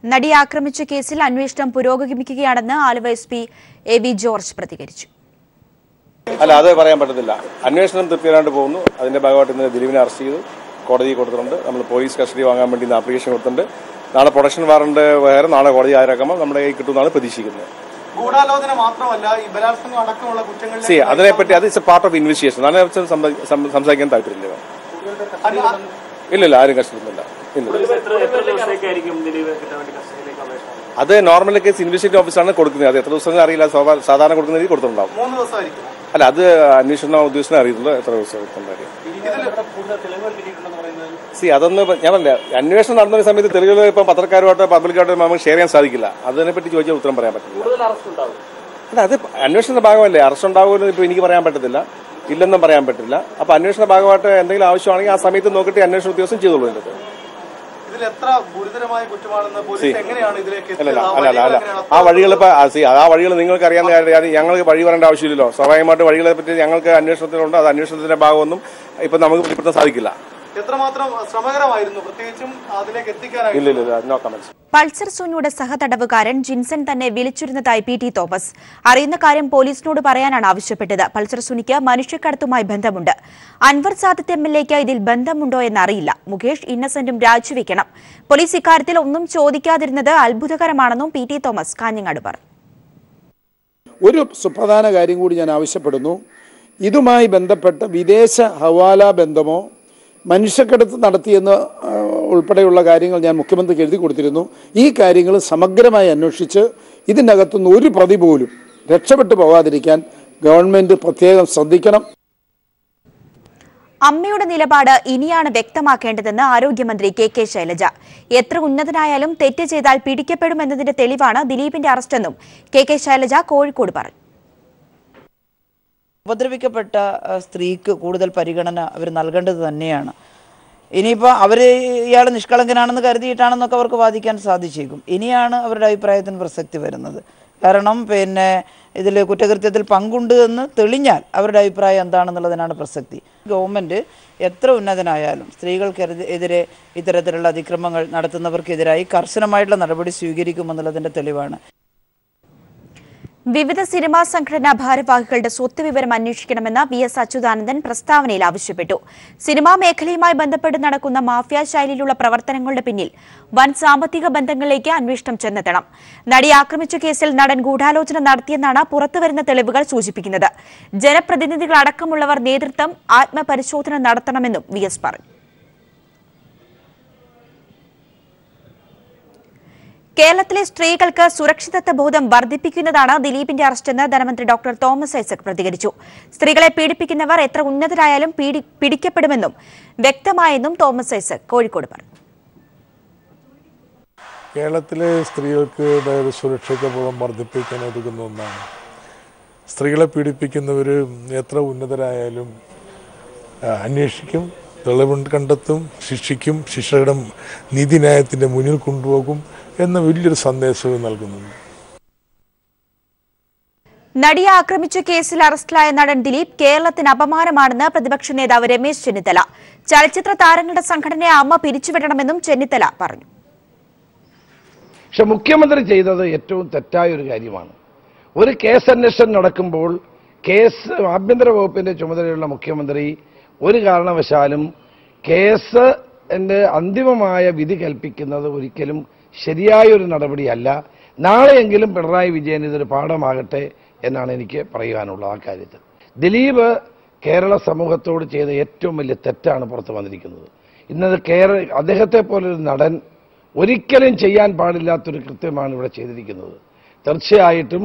നടിയെ ആക്രമിച്ച കേസിൽ അന്വേഷണം പുരോഗമിക്കുകയാണെന്ന് Aluva SP. A V George പ്രതികരിച്ചു. അല്ല, അത് പറയാൻ പറ്റത്തില്ല. അന്വേഷണം തൃപ്തികരമായിട്ട് പോകുന്നു. അതിന്റെ ഭാഗമായിട്ട് ഇന്ന് ദിലീപിനെ അറസ്റ്റ് ചെയ്തു കോടതിയിൽ കൊടുത്തിട്ടുണ്ട്. നമ്മൾ പോലീസ് കസ്റ്റഡി വാങ്ങാൻ വേണ്ടി ആപ്ലിക്കേഷൻ കൊടുത്തിട്ടുണ്ട്. നാളെ പ്രൊഡക്ഷൻ വാറണ്ട് വേറെ നാളെ കോടതി ഹാജരാക്കുമ്പോൾ നമ്മുടെ കയ്യിൽ കിട്ടുമെന്നാണ് പ്രതീക്ഷിക്കുന്നത്. ഗൂഢാലോചന മാത്രമല്ല, ഈ ബലാത്സംഗം അടക്കമുള്ള കുറ്റങ്ങൾ അതിനെപ്പറ്റി അത് it's A part of investigation. അതിനെക്കുറിച്ച് സംസാരിക്കാൻ താല്പര്യമില്ല. ഇല്ലില്ല, ആരും കസ്റ്റഡിയില്ല. അത് നോർമൽ കേസ് ഇൻവെസ്റ്റിഗേഷൻ ഓഫീസറാണ് കൊടുക്കുന്നത്. അത് എത്ര ദിവസം അറിയില്ല. സാധാരണ കൊടുക്കുന്ന രീതി കൊടുത്തിട്ടുണ്ടാവും. അല്ല, അത് അന്വേഷണ ഉദ്യോഗസ്ഥനെ അറിയുള്ളൂ എത്ര ദിവസം കൊടുത്തിട്ടുണ്ടായിരിക്കും. അതൊന്നും ഞാൻ പറഞ്ഞില്ല. അന്വേഷണം നടന്ന സമയത്ത് തെളിവുകൾ ഇപ്പം പത്രക്കാരുമായിട്ടോ പബ്ലിക്കായിട്ടോ നമുക്ക് ഷെയർ ചെയ്യാൻ സാധിക്കില്ല. അതിനെപ്പറ്റി ചോദിച്ചാൽ ഉത്തരം പറയാൻ പറ്റില്ല. അല്ല, അത് അന്വേഷണത്തിന്റെ ഭാഗമല്ലേ. അറസ്റ്റ് ഉണ്ടാകുമെന്ന് ഇപ്പൊ എനിക്ക് പറയാൻ പറ്റത്തില്ല, ഇല്ലെന്നും പറയാൻ പറ്റില്ല. അപ്പൊ അന്വേഷണ ഭാഗമായിട്ട് എന്തെങ്കിലും ആവശ്യമാണെങ്കിൽ ആ സമയത്ത് നോക്കിയിട്ട് അന്വേഷണ ഉദ്യോഗസ്ഥൻ ചെയ്തോളൂ. ഇതിന്റെ അല്ല, ആ വഴികൾ ഇപ്പൊ ആ വഴികൾ നിങ്ങൾക്ക് അറിയാവുന്ന കാര്യം. ഞങ്ങൾക്ക് വഴി പറയേണ്ട ആവശ്യമില്ലല്ലോ. സ്വാഭാവികമായിട്ട് വഴികളെ പറ്റി ഞങ്ങൾക്ക് അന്വേഷണത്തിലുണ്ട്. അത് അന്വേഷണത്തിന്റെ ഭാഗമൊന്നും ഇപ്പൊ നമുക്ക് പിടിപ്പെടുത്താൻ സാധിക്കില്ല. എത്രമാത്രം ശ്രമകരമായിരുന്നു, പ്രത്യേകിച്ചും അതിലേക്ക് എത്തിക്കാനായി. ഇല്ല, നോ കമന്റ്സ്. പൾസർ സുനിയുടെ സഹതടവുകാരൻ ജിൻസൺ തന്നെ വിളിച്ചിരുന്നതായി പി ടി തോമസ്. അറിയുന്ന കാര്യം പോലീസിനോട് പറയാനാണ് ആവശ്യപ്പെട്ടത്. പൾസർ സുനിക്ക് മനുഷ്യക്കടത്തുമായി ബന്ധമുണ്ട്. അൻവർ സാദത്ത് എംഎൽഎക്ക് ഇതിൽ ബന്ധമുണ്ടോ എന്നറിയില്ല. മുകേഷ് ഇന്നസെന്റും രാജിവെക്കണം. പോലീസ് ഇക്കാര്യത്തിൽ ഒന്നും ചോദിക്കാതിരുന്നത് അത്ഭുതകരമാണെന്നും പി ടി തോമസ് കാഞ്ഞങ്ങാട് പറഞ്ഞു. ഒരു സുപ്രധാന കാര്യം കൂടി ഞാൻ ആവശ്യപ്പെടുന്നു. ഇതുമായി ബന്ധപ്പെട്ട വിദേശ ഹവാല ബന്ധമോ മനുഷ്യക്കടത്ത് നടത്തിയെന്ന് ഉൾപ്പെടെയുള്ള കാര്യങ്ങൾ ഞാൻ മുഖ്യമന്ത്രിക്ക് എഴുതി കൊടുത്തിരുന്നു. ഈ കാര്യങ്ങൾ സമഗ്രമായി അന്വേഷിച്ച് ഇതിനകത്തുനിന്ന് ഒരു പ്രതി പോലും രക്ഷപ്പെട്ടു പോകാതിരിക്കാൻ ഗവൺമെന്റ് പ്രത്യേകം ശ്രദ്ധിക്കണം. അമ്മയുടെ നിലപാട് ഇനിയാണ് വ്യക്തമാക്കേണ്ടതെന്ന് ആരോഗ്യമന്ത്രി കെ ശൈലജ. എത്ര ഉന്നതനായാലും തെറ്റ് ചെയ്താൽ പിടിക്കപ്പെടുമെന്നതിന്റെ തെളിവാണ് ദിലീപിന്റെ അറസ്റ്റെന്നും കെ ശൈലജ കോഴിക്കോട് പറഞ്ഞു. ഉപദ്രവിക്കപ്പെട്ട സ്ത്രീക്ക് കൂടുതൽ പരിഗണന അവർ നൽകേണ്ടത് തന്നെയാണ്. ഇനിയിപ്പോൾ അവർ ഇയാൾ നിഷ്കളങ്കനാണെന്ന് കരുതിയിട്ടാണെന്നൊക്കെ അവർക്ക് വാദിക്കാൻ സാധിച്ചേക്കും. ഇനിയാണ് അവരുടെ അഭിപ്രായത്തിന് പ്രസക്തി വരുന്നത്. കാരണം ഇതിൽ കുറ്റകൃത്യത്തിൽ പങ്കുണ്ട് എന്ന് തെളിഞ്ഞാൽ അവരുടെ അഭിപ്രായം എന്താണെന്നുള്ളതിനാണ് പ്രസക്തി. ഗവൺമെൻറ് എത്ര ഉന്നതനായാലും സ്ത്രീകൾക്കെതിരെ ഇത്തരത്തിലുള്ള അതിക്രമങ്ങൾ നടത്തുന്നവർക്കെതിരായി കർശനമായിട്ടുള്ള നടപടി സ്വീകരിക്കുമെന്നുള്ളതിൻ്റെ തെളിവാണ്. വിവിധ സിനിമാ സംഘടനാ ഭാരവാഹികളുടെ സ്വത്ത് വിവരം അന്വേഷിക്കണമെന്ന് VS അച്യുതാനന്ദൻ പ്രസ്താവനയിൽ ആവശ്യപ്പെട്ടു. സിനിമാ മേഖലയുമായി ബന്ധപ്പെട്ട് നടക്കുന്ന മാഫിയ ശൈലിയിലുള്ള പ്രവർത്തനങ്ങളുടെ പിന്നിൽ വൻ സാമ്പത്തിക ബന്ധങ്ങളിലേക്ക് അന്വേഷണം ചെന്നെത്തണം. നടിയെ ആക്രമിച്ച കേസിൽ നടൻ ഗൂഢാലോചന നടത്തിയെന്നാണ് പുറത്തുവരുന്ന തെളിവുകൾ സൂചിപ്പിക്കുന്നത്. ജനപ്രതിനിധികളടക്കമുള്ളവർ നേതൃത്വം ആത്മപരിശോധന നടത്തണമെന്നും VS പറഞ്ഞു. കേരളത്തിലെ സ്ത്രീകൾക്ക് സുരക്ഷിതത്വ ബോധം വർദ്ധിപ്പിക്കുന്നതാണ് ദിലീപിന്റെ അറസ്റ്റെന്ന് ധനമന്ത്രി ഡോക്ടർ തോമസ് ഐസക് പ്രതികരിച്ചു. സ്ത്രീകളെ പീഡിപ്പിക്കുന്നവർ എത്ര ഉന്നതരായാലും പിടിക്കപ്പെടുമെന്നും വ്യക്തമായെന്നും തോമസ് ഐസക് കോഴിക്കോട് പറഞ്ഞു. കേരളത്തിലെ സ്ത്രീകൾക്ക് സുരക്ഷിതത്വ ബോധം വർദ്ധിപ്പിക്കാൻ ഒതുങ്ങുന്ന ഒന്നാണ്. സ്ത്രീകളെ പീഡിപ്പിക്കുന്നവർ എത്ര ഉന്നതരായാലും അന്വേഷിക്കും, തെളിവ് കണ്ടെത്തും, ശിക്ഷിക്കും, ശിക്ഷയുടെ നീതിന്യായത്തിൻ്റെ മുന്നിൽ കൊണ്ടുപോകും എന്ന വലിയൊരു സന്ദേശവും നൽകുന്നുണ്ട്. നടിയെ ആക്രമിച്ച കേസിൽ അറസ്റ്റിലായ നടൻ ദിലീപ് കേരളത്തിന് അപമാനമാണെന്ന് പ്രതിപക്ഷ നേതാവ് രമേശ് ചെന്നിത്തല. ചലച്ചിത്ര താരങ്ങളുടെ സംഘടനയെ അമ്മ പിരിച്ചുവിടണമെന്നും ചെന്നിത്തല പറഞ്ഞു. പക്ഷെ മുഖ്യമന്ത്രി ചെയ്തത് ഏറ്റവും തെറ്റായ ഒരു കാര്യമാണ്. ഒരു കേസ് അന്വേഷണം നടക്കുമ്പോൾ ആഭ്യന്തര വകുപ്പിന്റെ ചുമതലയുള്ള മുഖ്യമന്ത്രി ഒരു കാരണവശാലും കേസിന്റെ അന്തിമമായ വിധി കൽപ്പിക്കുന്നത് ഒരിക്കലും ശരിയായൊരു നടപടിയല്ല. നാളെയെങ്കിലും പിണറായി വിജയൻ ഇതൊരു പാഠമാകട്ടെ എന്നാണ് എനിക്ക് പറയാനുള്ളത്. ആ കാര്യത്തിൽ ദിലീപ് കേരള സമൂഹത്തോട് ചെയ്ത ഏറ്റവും വലിയ തെറ്റാണ് പുറത്തു വന്നിരിക്കുന്നത്. ഇന്നത് അദ്ദേഹത്തെ പോലൊരു നടൻ ഒരിക്കലും ചെയ്യാൻ പാടില്ലാത്തൊരു കൃത്യമാണ് ഇവിടെ ചെയ്തിരിക്കുന്നത്. തീർച്ചയായിട്ടും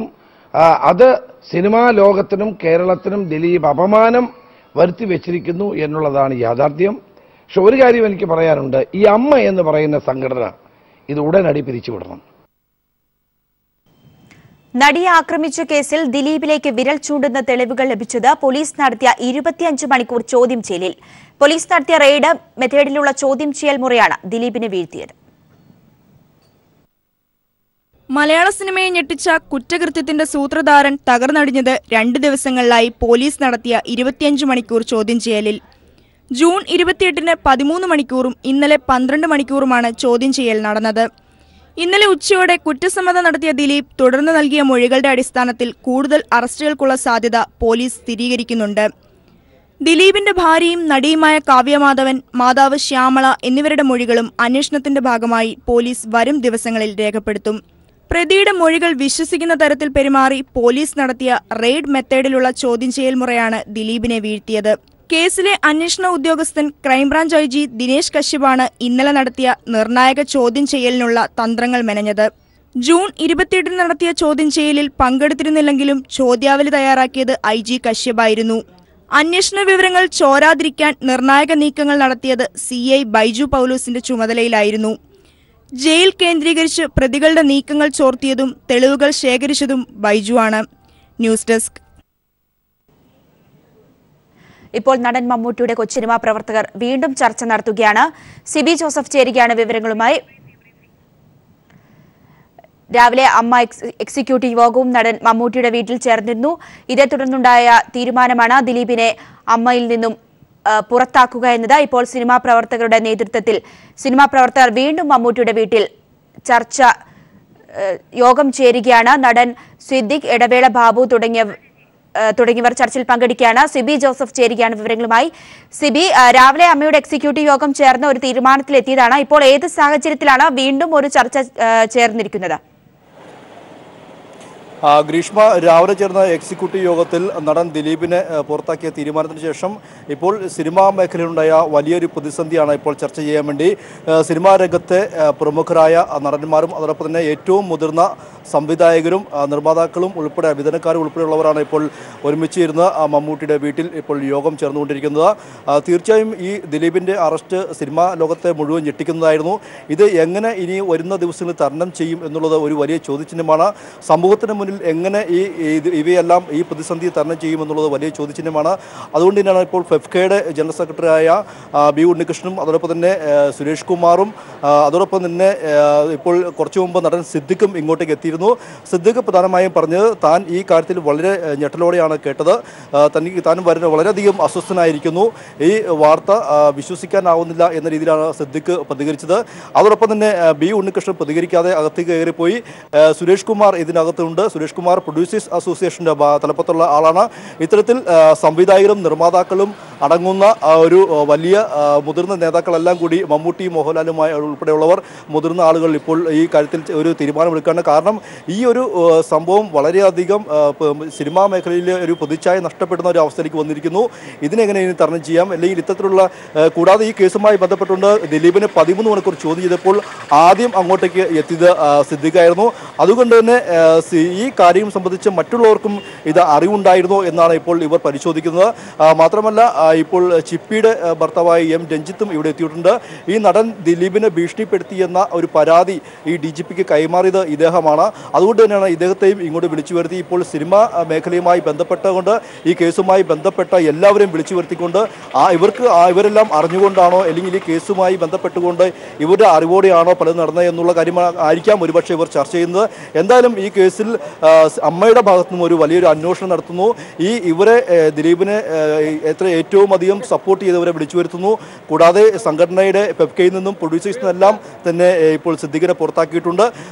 അത് സിനിമാ ലോകത്തിനും കേരളത്തിനും ദിലീപ് അപമാനം വരുത്തി വെച്ചിരിക്കുന്നു എന്നുള്ളതാണ് യാഥാർത്ഥ്യം. പക്ഷെ ഒരു കാര്യം എനിക്ക് പറയാനുണ്ട്, ഈ അമ്മ എന്ന് പറയുന്ന സംഘടന ഇത് ഉടനടി പിരിച്ചുവിടണം. നടിയെ ആക്രമിച്ച കേസിൽ ദിലീപിലേക്ക് വിരൽ ചൂണ്ടുന്ന തെളിവുകൾ ലഭിച്ചത് പോലീസ് നടത്തിയ 25 മണിക്കൂർ ചോദ്യം ചെയ്യലിൽ. പോലീസ് നടത്തിയ റെയ്ഡ് മെത്തേഡിലുള്ള ചോദ്യം ചെയ്യൽ മുറയാണ് ദിലീപിനെ വീഴ്ത്തിയത്. മലയാള സിനിമയെ ഞെട്ടിച്ച കുറ്റകൃത്യത്തിന്റെ സൂത്രധാരൻ തകർന്നടിഞ്ഞത് 2 ദിവസങ്ങളിലായി പോലീസ് നടത്തിയ 25 മണിക്കൂർ ചോദ്യം ചെയ്യലിൽ. ജൂൺ 28-ന് 13 മണിക്കൂറും ഇന്നലെ 12 മണിക്കൂറുമാണ് ചോദ്യം ചെയ്യൽ നടന്നത്. ഇന്നലെ ഉച്ചയോടെ കുറ്റസമ്മതം നടത്തിയ ദിലീപ് തുടർന്ന് നൽകിയ മൊഴികളുടെ അടിസ്ഥാനത്തിൽ കൂടുതൽ അറസ്റ്റുകൾക്കുള്ള സാധ്യത പോലീസ് സ്ഥിരീകരിക്കുന്നുണ്ട്. ദിലീപിന്റെ ഭാര്യയും നടിയുമായ കാവ്യമാധവൻ, മാതാവ് ശ്യാമള എന്നിവരുടെ മൊഴികളും അന്വേഷണത്തിന്റെ ഭാഗമായി പോലീസ് വരും ദിവസങ്ങളിൽ രേഖപ്പെടുത്തും. പ്രതിയുടെ മൊഴികൾ വിശ്വസിക്കുന്ന തരത്തിൽ പെരുമാറി പോലീസ് നടത്തിയ റെയ്ഡ് മെത്തേഡിലുള്ള ചോദ്യം ചെയ്യൽ മുറയാണ് ദിലീപിനെ വീഴ്ത്തിയത്. കേസിലെ അന്വേഷണ ഉദ്യോഗസ്ഥൻ ക്രൈംബ്രാഞ്ച് IG ദിനേശ് കശ്യപാണ് ഇന്നലെ നടത്തിയ നിർണായക ചോദ്യം ചെയ്യലിനുള്ള തന്ത്രങ്ങൾ മെനഞ്ഞത്. ജൂൺ 28-ന് നടത്തിയ ചോദ്യം ചെയ്യലിൽ പങ്കെടുത്തിരുന്നില്ലെങ്കിലും ചോദ്യാവലി തയ്യാറാക്കിയത് IG കശ്യപായിരുന്നു. അന്വേഷണ വിവരങ്ങൾ ചോരാതിരിക്കാൻ നിർണായക നീക്കങ്ങൾ നടത്തിയത് CI ബൈജു പൗലോസിന്റെ ചുമതലയിലായിരുന്നു. ജയിൽ കേന്ദ്രീകരിച്ച് പ്രതികളുടെ നീക്കങ്ങൾ ചോർത്തിയതും തെളിവുകൾ ശേഖരിച്ചതും ബൈജുവാണ്. News desk. ഇപ്പോൾ നടൻ മമ്മൂട്ടിയുടെ കൊച്ചിനിമ പ്രവർത്തകർ വീണ്ടും ചർച്ച നടത്തുകയാണ്. സിബി ജോസഫ് ചേരുകയാണ് വിവരങ്ങളുമായി. രാവിലെ അമ്മ എക്സിക്യൂട്ടീവ് യോഗവും നടൻ മമ്മൂട്ടിയുടെ വീട്ടിൽ ചേർന്നിരുന്നു. ഇതേ തുടർന്നുണ്ടായ തീരുമാനമാണ് ദിലീപിനെ അമ്മയിൽ നിന്നും പുറത്താക്കുക എന്നത്. ഇപ്പോൾ സിനിമാ പ്രവർത്തകരുടെ നേതൃത്വത്തിൽ സിനിമാ പ്രവർത്തകർ വീണ്ടും മമ്മൂട്ടിയുടെ വീട്ടിൽ യോഗം ചേരുകയാണ്. നടൻ സിദ്ദിഖ്, ഇടവേള ബാബു തുടങ്ങിയവർ ചർച്ചയിൽ പങ്കെടുക്കുകയാണ്. സിബി ജോസഫ് ചേരുകയാണ് വിവരങ്ങളുമായി. സിബി, രാവിലെ അമ്മയുടെ എക്സിക്യൂട്ടീവ് യോഗം ചേർന്ന് ഒരു തീരുമാനത്തിലെത്തിയതാണ്. ഇപ്പോൾ ഏത് സാഹചര്യത്തിലാണ് വീണ്ടും ഒരു ചർച്ച ചേർന്നിരിക്കുന്നത്? ഗ്രീഷ്മ, രാവിലെ ചേർന്ന എക്സിക്യൂട്ടീവ് യോഗത്തിൽ നടൻ ദിലീപിനെ പുറത്താക്കിയ തീരുമാനത്തിന് ശേഷം ഇപ്പോൾ സിനിമാ മേഖലയിലുണ്ടായ വലിയൊരു പ്രതിസന്ധിയാണ് ഇപ്പോൾ ചർച്ച ചെയ്യാൻ വേണ്ടി സിനിമാ രംഗത്തെ പ്രമുഖരായ നടന്മാരും അതോടൊപ്പം തന്നെ ഏറ്റവും മുതിർന്ന സംവിധായകരും നിർമ്മാതാക്കളും ഉൾപ്പെടെ വിതരണക്കാരും ഉൾപ്പെടെയുള്ളവരാണ് ഇപ്പോൾ ഒരുമിച്ച് ഇരുന്ന് മമ്മൂട്ടിയുടെ വീട്ടിൽ ഇപ്പോൾ യോഗം ചേർന്നുകൊണ്ടിരിക്കുന്നത്. തീർച്ചയായും ഈ ദിലീപിൻ്റെ അറസ്റ്റ് സിനിമാ ലോകത്തെ മുഴുവൻ ഞെട്ടിക്കുന്നതായിരുന്നു. ഇത് എങ്ങനെ ഇനി വരുന്ന ദിവസങ്ങളിൽ തരണം ചെയ്യും എന്നുള്ളത് ഒരു വലിയ ചോദ്യചിഹ്നമാണ്. സമൂഹത്തിന് മുന്നിൽ എങ്ങനെ ഇവയെല്ലാം ഈ പ്രതിസന്ധി തരണം ചെയ്യുമെന്നുള്ളത് വലിയ ചോദ്യചിഹ്നമാണ്. അതുകൊണ്ട് തന്നെയാണ് ഇപ്പോൾ ഫെഫ്കയുടെ ജനറൽ സെക്രട്ടറിയായ ബി ഉണ്ണികൃഷ്ണനും അതോടൊപ്പം തന്നെ സുരേഷ് കുമാറും അതോടൊപ്പം തന്നെ ഇപ്പോൾ കുറച്ചു മുമ്പ് നടൻ സിദ്ദിഖും ഇങ്ങോട്ടേക്ക് എത്തിയിരുന്നു. എത്തിയിരുന്നു. സിദ്ദിഖ് പ്രധാനമായും പറഞ്ഞത് താൻ ഈ കാര്യത്തിൽ വളരെ ഞെട്ടലോടെയാണ് കേട്ടത്. താൻ വളരെയധികം അസ്വസ്ഥനായിരിക്കുന്നു. ഈ വാർത്ത വിശ്വസിക്കാനാവുന്നില്ല എന്ന രീതിയിലാണ് സിദ്ദിഖ് പ്രതികരിച്ചത്. അതോടൊപ്പം തന്നെ ബി ഉണ്ണികൃഷ്ണൻ പ്രതികരിക്കാതെ അകത്തേക്ക് കയറിപ്പോയി. സുരേഷ് കുമാർ ഇതിനകത്തുണ്ട്. സുരേഷ് കുമാർ പ്രൊഡ്യൂസേഴ്സ് അസോസിയേഷന്റെ തലപ്പത്തുള്ള ആളാണ്. ഇത്തരത്തിൽ സംവിധായകരും നിർമ്മാതാക്കളും അടങ്ങുന്ന ഒരു വലിയ മുതിർന്ന നേതാക്കളെല്ലാം കൂടി മമ്മൂട്ടി മോഹൻലാലുമായി ഉൾപ്പെടെയുള്ളവർ മുതിർന്ന ആളുകൾ ഇപ്പോൾ ഈ കാര്യത്തിൽ ഒരു തീരുമാനമെടുക്കുകയാണ്. കാരണം ഈ ഒരു സംഭവം വളരെയധികം സിനിമാ മേഖലയിൽ ഒരു പ്രതിച്ഛായ നഷ്ടപ്പെടുന്ന ഒരു അവസ്ഥയിലേക്ക് വന്നിരിക്കുന്നു. ഇതിനെങ്ങനെ ഇനി തരണം ചെയ്യാം, അല്ലെങ്കിൽ ഇത്തരത്തിലുള്ള കൂടാതെ ഈ കേസുമായി ബന്ധപ്പെട്ടുകൊണ്ട് ദിലീപിനെ 13 മണിക്കൂർ ചോദ്യം ചെയ്തപ്പോൾ ആദ്യം അങ്ങോട്ടേക്ക് എത്തിയത് സിദ്ദിഖായിരുന്നു. അതുകൊണ്ട് തന്നെ ഈ കാര്യം സംബന്ധിച്ച് മറ്റുള്ളവർക്കും ഇത് അറിവുണ്ടായിരുന്നോ എന്നാണ് ഇപ്പോൾ ഇവർ പരിശോധിക്കുന്നത്. മാത്രമല്ല ഇപ്പോൾ ചിപ്പിയുടെ ഭർത്താവായ എം രഞ്ജിത്തും ഇവിടെ എത്തിയിട്ടുണ്ട്. ഈ നടൻ ദിലീപിനെ ഭീഷണിപ്പെടുത്തിയെന്ന ഒരു പരാതി ഈ DGPക്ക് കൈമാറിയത് ഇദ്ദേഹമാണ്. അതുകൊണ്ട് തന്നെയാണ് ഇദ്ദേഹത്തെയും ഇങ്ങോട്ട് വിളിച്ചു വരുത്തി. ഇപ്പോൾ സിനിമാ മേഖലയുമായി ബന്ധപ്പെട്ടുകൊണ്ട് ഈ കേസുമായി ബന്ധപ്പെട്ട എല്ലാവരെയും വിളിച്ചു വരുത്തിക്കൊണ്ട് ഇവരെല്ലാം അറിഞ്ഞുകൊണ്ടാണോ അല്ലെങ്കിൽ ഈ കേസുമായി ബന്ധപ്പെട്ടുകൊണ്ട് ഇവരുടെ അറിവോടെയാണോ പലതും നടന്നത് എന്നുള്ള കാര്യം ആയിരിക്കാം ഒരുപക്ഷെ ഇവർ ചർച്ച ചെയ്യുന്നത്. എന്തായാലും ഈ കേസിൽ അമ്മയുടെ ഭാഗത്തു നിന്നും ഒരു വലിയൊരു അന്വേഷണം നടത്തുന്നു. ഇവരെ ദിലീപിനെ ഏറ്റവും അധികം സപ്പോർട്ട് ചെയ്തവരെ വിളിച്ചു വരുത്തുന്നു. കൂടാതെ സംഘടനയുടെ പെപ്കയിൽ നിന്നും പ്രൊഡ്യൂസേഴ്സിൽ നിന്നെല്ലാം തന്നെ ഇപ്പോൾ സിദ്ദിഖിനെ പുറത്താക്കിയിട്ടുണ്ട്.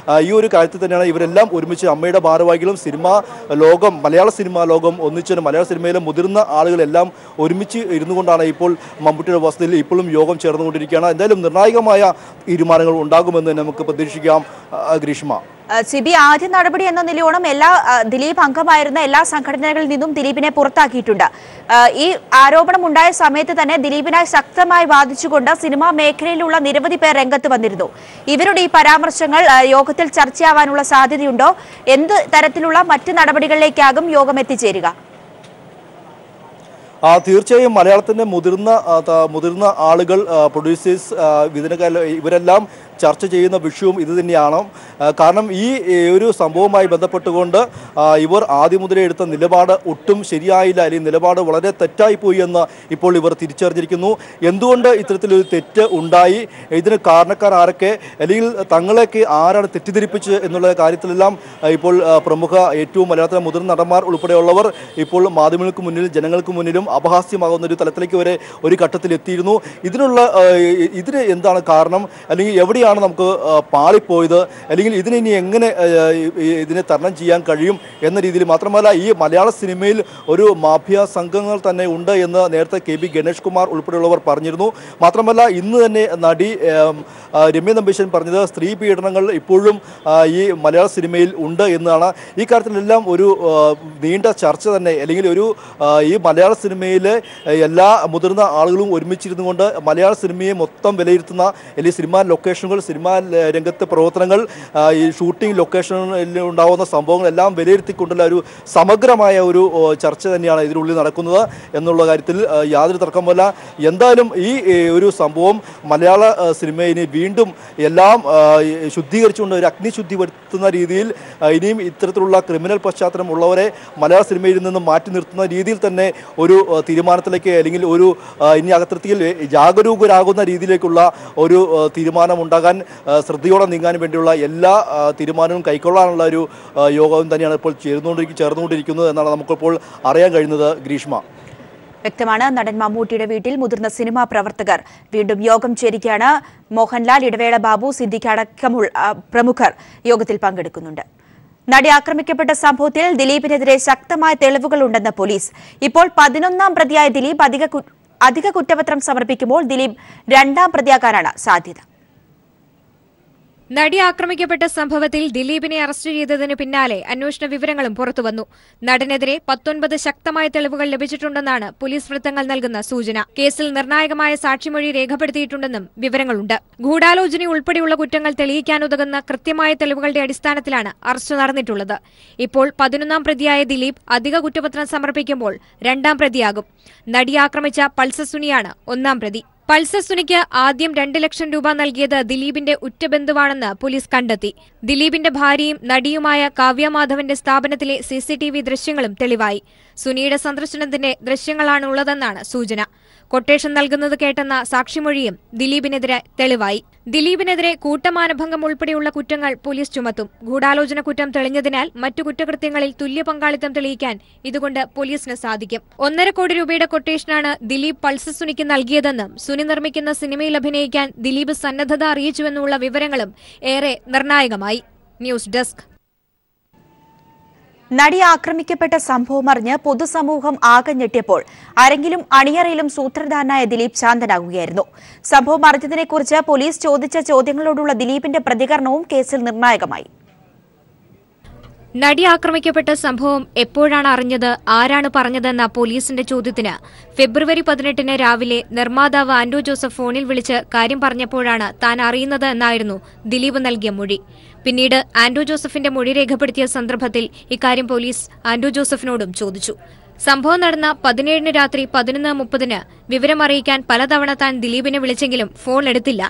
ഈ ഒരു കാര്യത്തിൽ തന്നെയാണ് ഇവരെല്ലാം ഒരുമിച്ച് അമ്മയുടെ ഭാരവാഹികളും സിനിമാ ലോകം മലയാള സിനിമാ ലോകം ഒന്നിച്ച് മലയാള സിനിമയിലെ മുതിർന്ന ആളുകളെല്ലാം ഒരുമിച്ച് ഇരുന്നു കൊണ്ടാണ് ഇപ്പോൾ മമ്മൂട്ടിയുടെ വസതിയിൽ ഇപ്പോഴും യോഗം ചേർന്നുകൊണ്ടിരിക്കുകയാണ്. എന്തായാലും നിർണായകമായ തീരുമാനങ്ങൾ ഉണ്ടാകുമെന്ന് നമുക്ക് പ്രതീക്ഷിക്കാം. ഗ്രീഷ്മ, സിബി ആദ്യ നടപടി എന്ന നിലയോളം ദിലീപ് അംഗമായിരുന്ന എല്ലാ സംഘടനകളിൽ നിന്നും ദിലീപിനെ പുറത്താക്കിയിട്ടുണ്ട്. ഈ ആരോപണം ഉണ്ടായ സമയത്ത് തന്നെ ദിലീപിനായി ശക്തമായി വാദിച്ചുകൊണ്ട് സിനിമാ മേഖലയിലുള്ള നിരവധി പേർ രംഗത്ത് വന്നിരുന്നു. ഇവരുടെ ഈ പരാമർശങ്ങൾ യോഗത്തിൽ ചർച്ചയാവാനുള്ള സാധ്യതയുണ്ടോ? എന്ത് തരത്തിലുള്ള മറ്റ് നടപടികളിലേക്കാകും യോഗം എത്തിച്ചേരുക? തീർച്ചയായും മലയാളത്തിന്റെ മുതിർന്ന ആളുകൾ, പ്രൊഡ്യൂസേഴ്സ്, ഇവരെല്ലാം ചർച്ച ചെയ്യുന്ന വിഷയവും ഇത് തന്നെയാണ്. കാരണം ഈ ഒരു സംഭവവുമായി ബന്ധപ്പെട്ടുകൊണ്ട് ഇവർ ആദ്യം മുതലേ എടുത്ത നിലപാട് ഒട്ടും ശരിയായില്ല, അല്ലെങ്കിൽ നിലപാട് വളരെ തെറ്റായി പോയി എന്ന് ഇപ്പോൾ ഇവർ തിരിച്ചറിഞ്ഞിരിക്കുന്നു. എന്തുകൊണ്ട് ഇത്തരത്തിലൊരു തെറ്റ് ഉണ്ടായി, ഇതിന് കാരണക്കാർ ആരൊക്കെ, അല്ലെങ്കിൽ തങ്ങളെയൊക്കെ ആരാണ് തെറ്റിദ്ധരിപ്പിച്ചത് എന്നുള്ള കാര്യത്തിലെല്ലാം ഇപ്പോൾ പ്രമുഖ ഏറ്റവും മലയാളത്തിലെ മുതിർന്ന നടന്മാർ ഉൾപ്പെടെയുള്ളവർ ഇപ്പോൾ മാധ്യമങ്ങൾക്ക് മുന്നിൽ ജനങ്ങൾക്ക് മുന്നിലും അപഹാസ്യമാകുന്ന ഒരു തലത്തിലേക്ക് വരെ ഒരു ഘട്ടത്തിൽ എത്തിയിരുന്നു. ഇതിന് എന്താണ് കാരണം, അല്ലെങ്കിൽ എവിടെയാണ് നമുക്ക് പാളിപ്പോയത്, അല്ലെങ്കിൽ ഇതിനെ ഇനി എങ്ങനെ ഇതിനെ തരണം ചെയ്യാൻ കഴിയും എന്ന രീതിയിൽ. മാത്രമല്ല ഈ മലയാള സിനിമയിൽ ഒരു മാഫിയ സംഘങ്ങൾ തന്നെ ഉണ്ട് എന്ന് നേരത്തെ KB ഗണേഷ് കുമാർ ഉൾപ്പെടെയുള്ളവർ പറഞ്ഞിരുന്നു. മാത്രമല്ല ഇന്ന് തന്നെ നടി രമ്യ നമ്പീശൻ പറഞ്ഞത് സ്ത്രീ പീഡനങ്ങൾ ഇപ്പോഴും ഈ മലയാള സിനിമയിൽ ഉണ്ട് എന്നാണ്. ഈ കാര്യത്തിലെല്ലാം ഒരു നീണ്ട ചർച്ച തന്നെ, അല്ലെങ്കിൽ ഈ മലയാള സിനിമയിലെ എല്ലാ മുതിർന്ന ആളുകളും ഒരുമിച്ചിരുന്നു കൊണ്ട് മലയാള സിനിമയെ മൊത്തം വിലയിരുത്തുന്ന, അല്ലെങ്കിൽ സിനിമാ ലൊക്കേഷനുകൾ, സിനിമാ രംഗത്തെ പ്രവർത്തനങ്ങൾ, ഈ ഷൂട്ടിംഗ് ലൊക്കേഷനിൽ ഉണ്ടാകുന്ന സംഭവങ്ങളെല്ലാം വിലയിരുത്തിക്കൊണ്ടുള്ള ഒരു സമഗ്രമായ ഒരു ചർച്ച തന്നെയാണ് ഇതിനുള്ളിൽ നടക്കുന്നത് എന്നുള്ള കാര്യത്തിൽ യാതൊരു തർക്കമല്ല. എന്തായാലും ഈ ഒരു സംഭവം മലയാള സിനിമയെ വീണ്ടും എല്ലാം ശുദ്ധീകരിച്ചുകൊണ്ട് ഒരു അഗ്നിശുദ്ധി വരുത്തുന്ന രീതിയിൽ, ഇനിയും ഇത്തരത്തിലുള്ള ക്രിമിനൽ പശ്ചാത്തലം ഉള്ളവരെ മലയാള സിനിമയിൽ നിന്ന് മാറ്റി നിർത്തുന്ന രീതിയിൽ തന്നെ ഒരു തീരുമാനത്തിലേക്ക്, അല്ലെങ്കിൽ ഇനി അത്തരത്തിൽ ജാഗരൂകരാകുന്ന രീതിയിലേക്കുള്ള ഒരു തീരുമാനം ഉണ്ടാകാൻ, ശ്രദ്ധയോടെ നീങ്ങാൻ വേണ്ടിയുള്ള എല്ലാ തീരുമാനവും കൈക്കൊള്ളാനുള്ള ഒരു യോഗം തന്നെയാണ് ഇപ്പോൾ ചേർന്നുകൊണ്ടിരിക്കുന്നത് എന്നാണ് നമുക്കിപ്പോൾ അറിയാൻ കഴിയുന്നത്. ഗ്രീഷ്മ, വ്യക്തമാണ്. നടൻ മമ്മൂട്ടിയുടെ വീട്ടിൽ മുതിർന്ന സിനിമാ പ്രവർത്തകർ വീണ്ടും യോഗം ചേരുകയാണ്. മോഹൻലാൽ, ഇടവേള ബാബു, സിദ്ദിഖ് അടക്കമുള്ള പ്രമുഖർ യോഗത്തിൽ പങ്കെടുക്കുന്നുണ്ട്. നടി ആക്രമിക്കപ്പെട്ട സംഭവത്തിൽ ദിലീപിനെതിരെ ശക്തമായ തെളിവുകളുണ്ടെന്ന് പോലീസ്. ഇപ്പോൾ 11ാം പ്രതിയായ ദിലീപ് അധിക കുറ്റപത്രം സമർപ്പിക്കുമ്പോൾ ദിലീപ് 2ാം പ്രതിയാകാനാണ് സാധ്യത. നടി ആക്രമിക്കപ്പെട്ട സംഭവത്തിൽ ദിലീപിനെ അറസ്റ്റ് ചെയ്തതിന് പിന്നാലെ അന്വേഷണ വിവരങ്ങളും പുറത്തുവന്നു. നടനെതിരെ 19 ശക്തമായ തെളിവുകൾ ലഭിച്ചിട്ടുണ്ടെന്നാണ് പോലീസ് വൃത്തങ്ങൾ നൽകുന്ന സൂചന. കേസിൽ നിർണായകമായ സാക്ഷിമൊഴി രേഖപ്പെടുത്തിയിട്ടുണ്ടെന്നും വിവരങ്ങളുണ്ട്. ഗൂഢാലോചന ഉൾപ്പെടെയുള്ള കുറ്റങ്ങൾ തെളിയിക്കാനുതകുന്ന കൃത്യമായ തെളിവുകളുടെ അടിസ്ഥാനത്തിലാണ് അറസ്റ്റ് നടന്നിട്ടുള്ളത്. ഇപ്പോൾ 11ാം പ്രതിയായ ദിലീപ് അധിക കുറ്റപത്രം സമർപ്പിക്കുമ്പോൾ 2ാം പ്രതിയാകും. നടി ആക്രമിച്ച പൾസർ സുനിയാണ് 1ാം പ്രതി. പൾസർ സുനിക്ക് ആദ്യം 2 ലക്ഷം രൂപ നൽകിയത് ദിലീപിന്റെ ഉറ്റബന്ധുവാണെന്ന് പോലീസ് കണ്ടെത്തി. ദിലീപിന്റെ ഭാര്യയും നടിയുമായ കാവ്യ മാധവന്റെ സ്ഥാപനത്തിലെ CCTV ദൃശ്യങ്ങളും തെളിവായി. സുനിയുടെ സന്ദർശനത്തിന്റെ ദൃശ്യങ്ങളാണ് ഉള്ളതെന്നാണ് സൂചന. കൊട്ടേഷൻ നൽകുന്നത് കേട്ടെന്ന സാക്ഷിമൊഴിയും ദിലീപിനെതിരെ തെളിവായി. ദിലീപിനെതിരെ കൂട്ടമാനഭംഗം ഉൾപ്പെടെയുള്ള കുറ്റങ്ങൾ പോലീസ് ചുമത്തും. ഗൂഢാലോചന കുറ്റം തെളിഞ്ഞതിനാൽ മറ്റു കുറ്റകൃത്യങ്ങളിൽ തുല്യ പങ്കാളിത്തം തെളിയിക്കാൻ ഇതുകൊണ്ട് പോലീസിന് സാധിക്കും. 1.5 കോടി രൂപയുടെ കൊട്ടേഷനാണ് ദിലീപ് പൾസർ സുനിക്ക് നൽകിയതെന്നും സുനി നിർമ്മിക്കുന്ന സിനിമയിൽ അഭിനയിക്കാൻ ദിലീപ് സന്നദ്ധത അറിയിച്ചുവെന്നുള്ള വിവരങ്ങളും ഏറെ നിർണായകമായി. News desk. നടി ആക്രമിക്കപ്പെട്ട സംഭവം അറിഞ്ഞ് പൊതുസമൂഹം ആകെ ഞെട്ടിയപ്പോൾ ആരെങ്കിലും അണിയറയിലും സൂത്രധാരനായ ദിലീപ് ശാന്തനാകുകയായിരുന്നു. സംഭവം അറിഞ്ഞതിനെക്കുറിച്ച് പോലീസ് ചോദിച്ച ചോദ്യങ്ങളോടുള്ള ദിലീപിന്റെ പ്രതികരണവും കേസിൽ നിർണായകമായി. നടി ആക്രമിക്കപ്പെട്ട സംഭവം എപ്പോഴാണ് അറിഞ്ഞത്, ആരാണ് പറഞ്ഞതെന്ന പോലീസിന്റെ ചോദ്യത്തിന് ഫെബ്രുവരി 18 രാവിലെ നിർമ്മാതാവ് ആന്റോ ജോസഫ് ഫോണിൽ വിളിച്ച് കാര്യം പറഞ്ഞപ്പോഴാണ് താൻ അറിയുന്നത് എന്നായിരുന്നു ദിലീപ് നൽകിയ മൊഴി. പിന്നീട് ആന്റോ ജോസഫിന്റെ മൊഴി രേഖപ്പെടുത്തിയ സന്ദർഭത്തിൽ ഇക്കാര്യം പോലീസ് ആന്റോ ജോസഫിനോടും ചോദിച്ചു. സംഭവം നടന്ന 17 രാത്രി 11:30 വിവരമറിയിക്കാൻ പലതവണ താൻ ദിലീപിനെ വിളിച്ചെങ്കിലും ഫോൺ എടുത്തില്ല.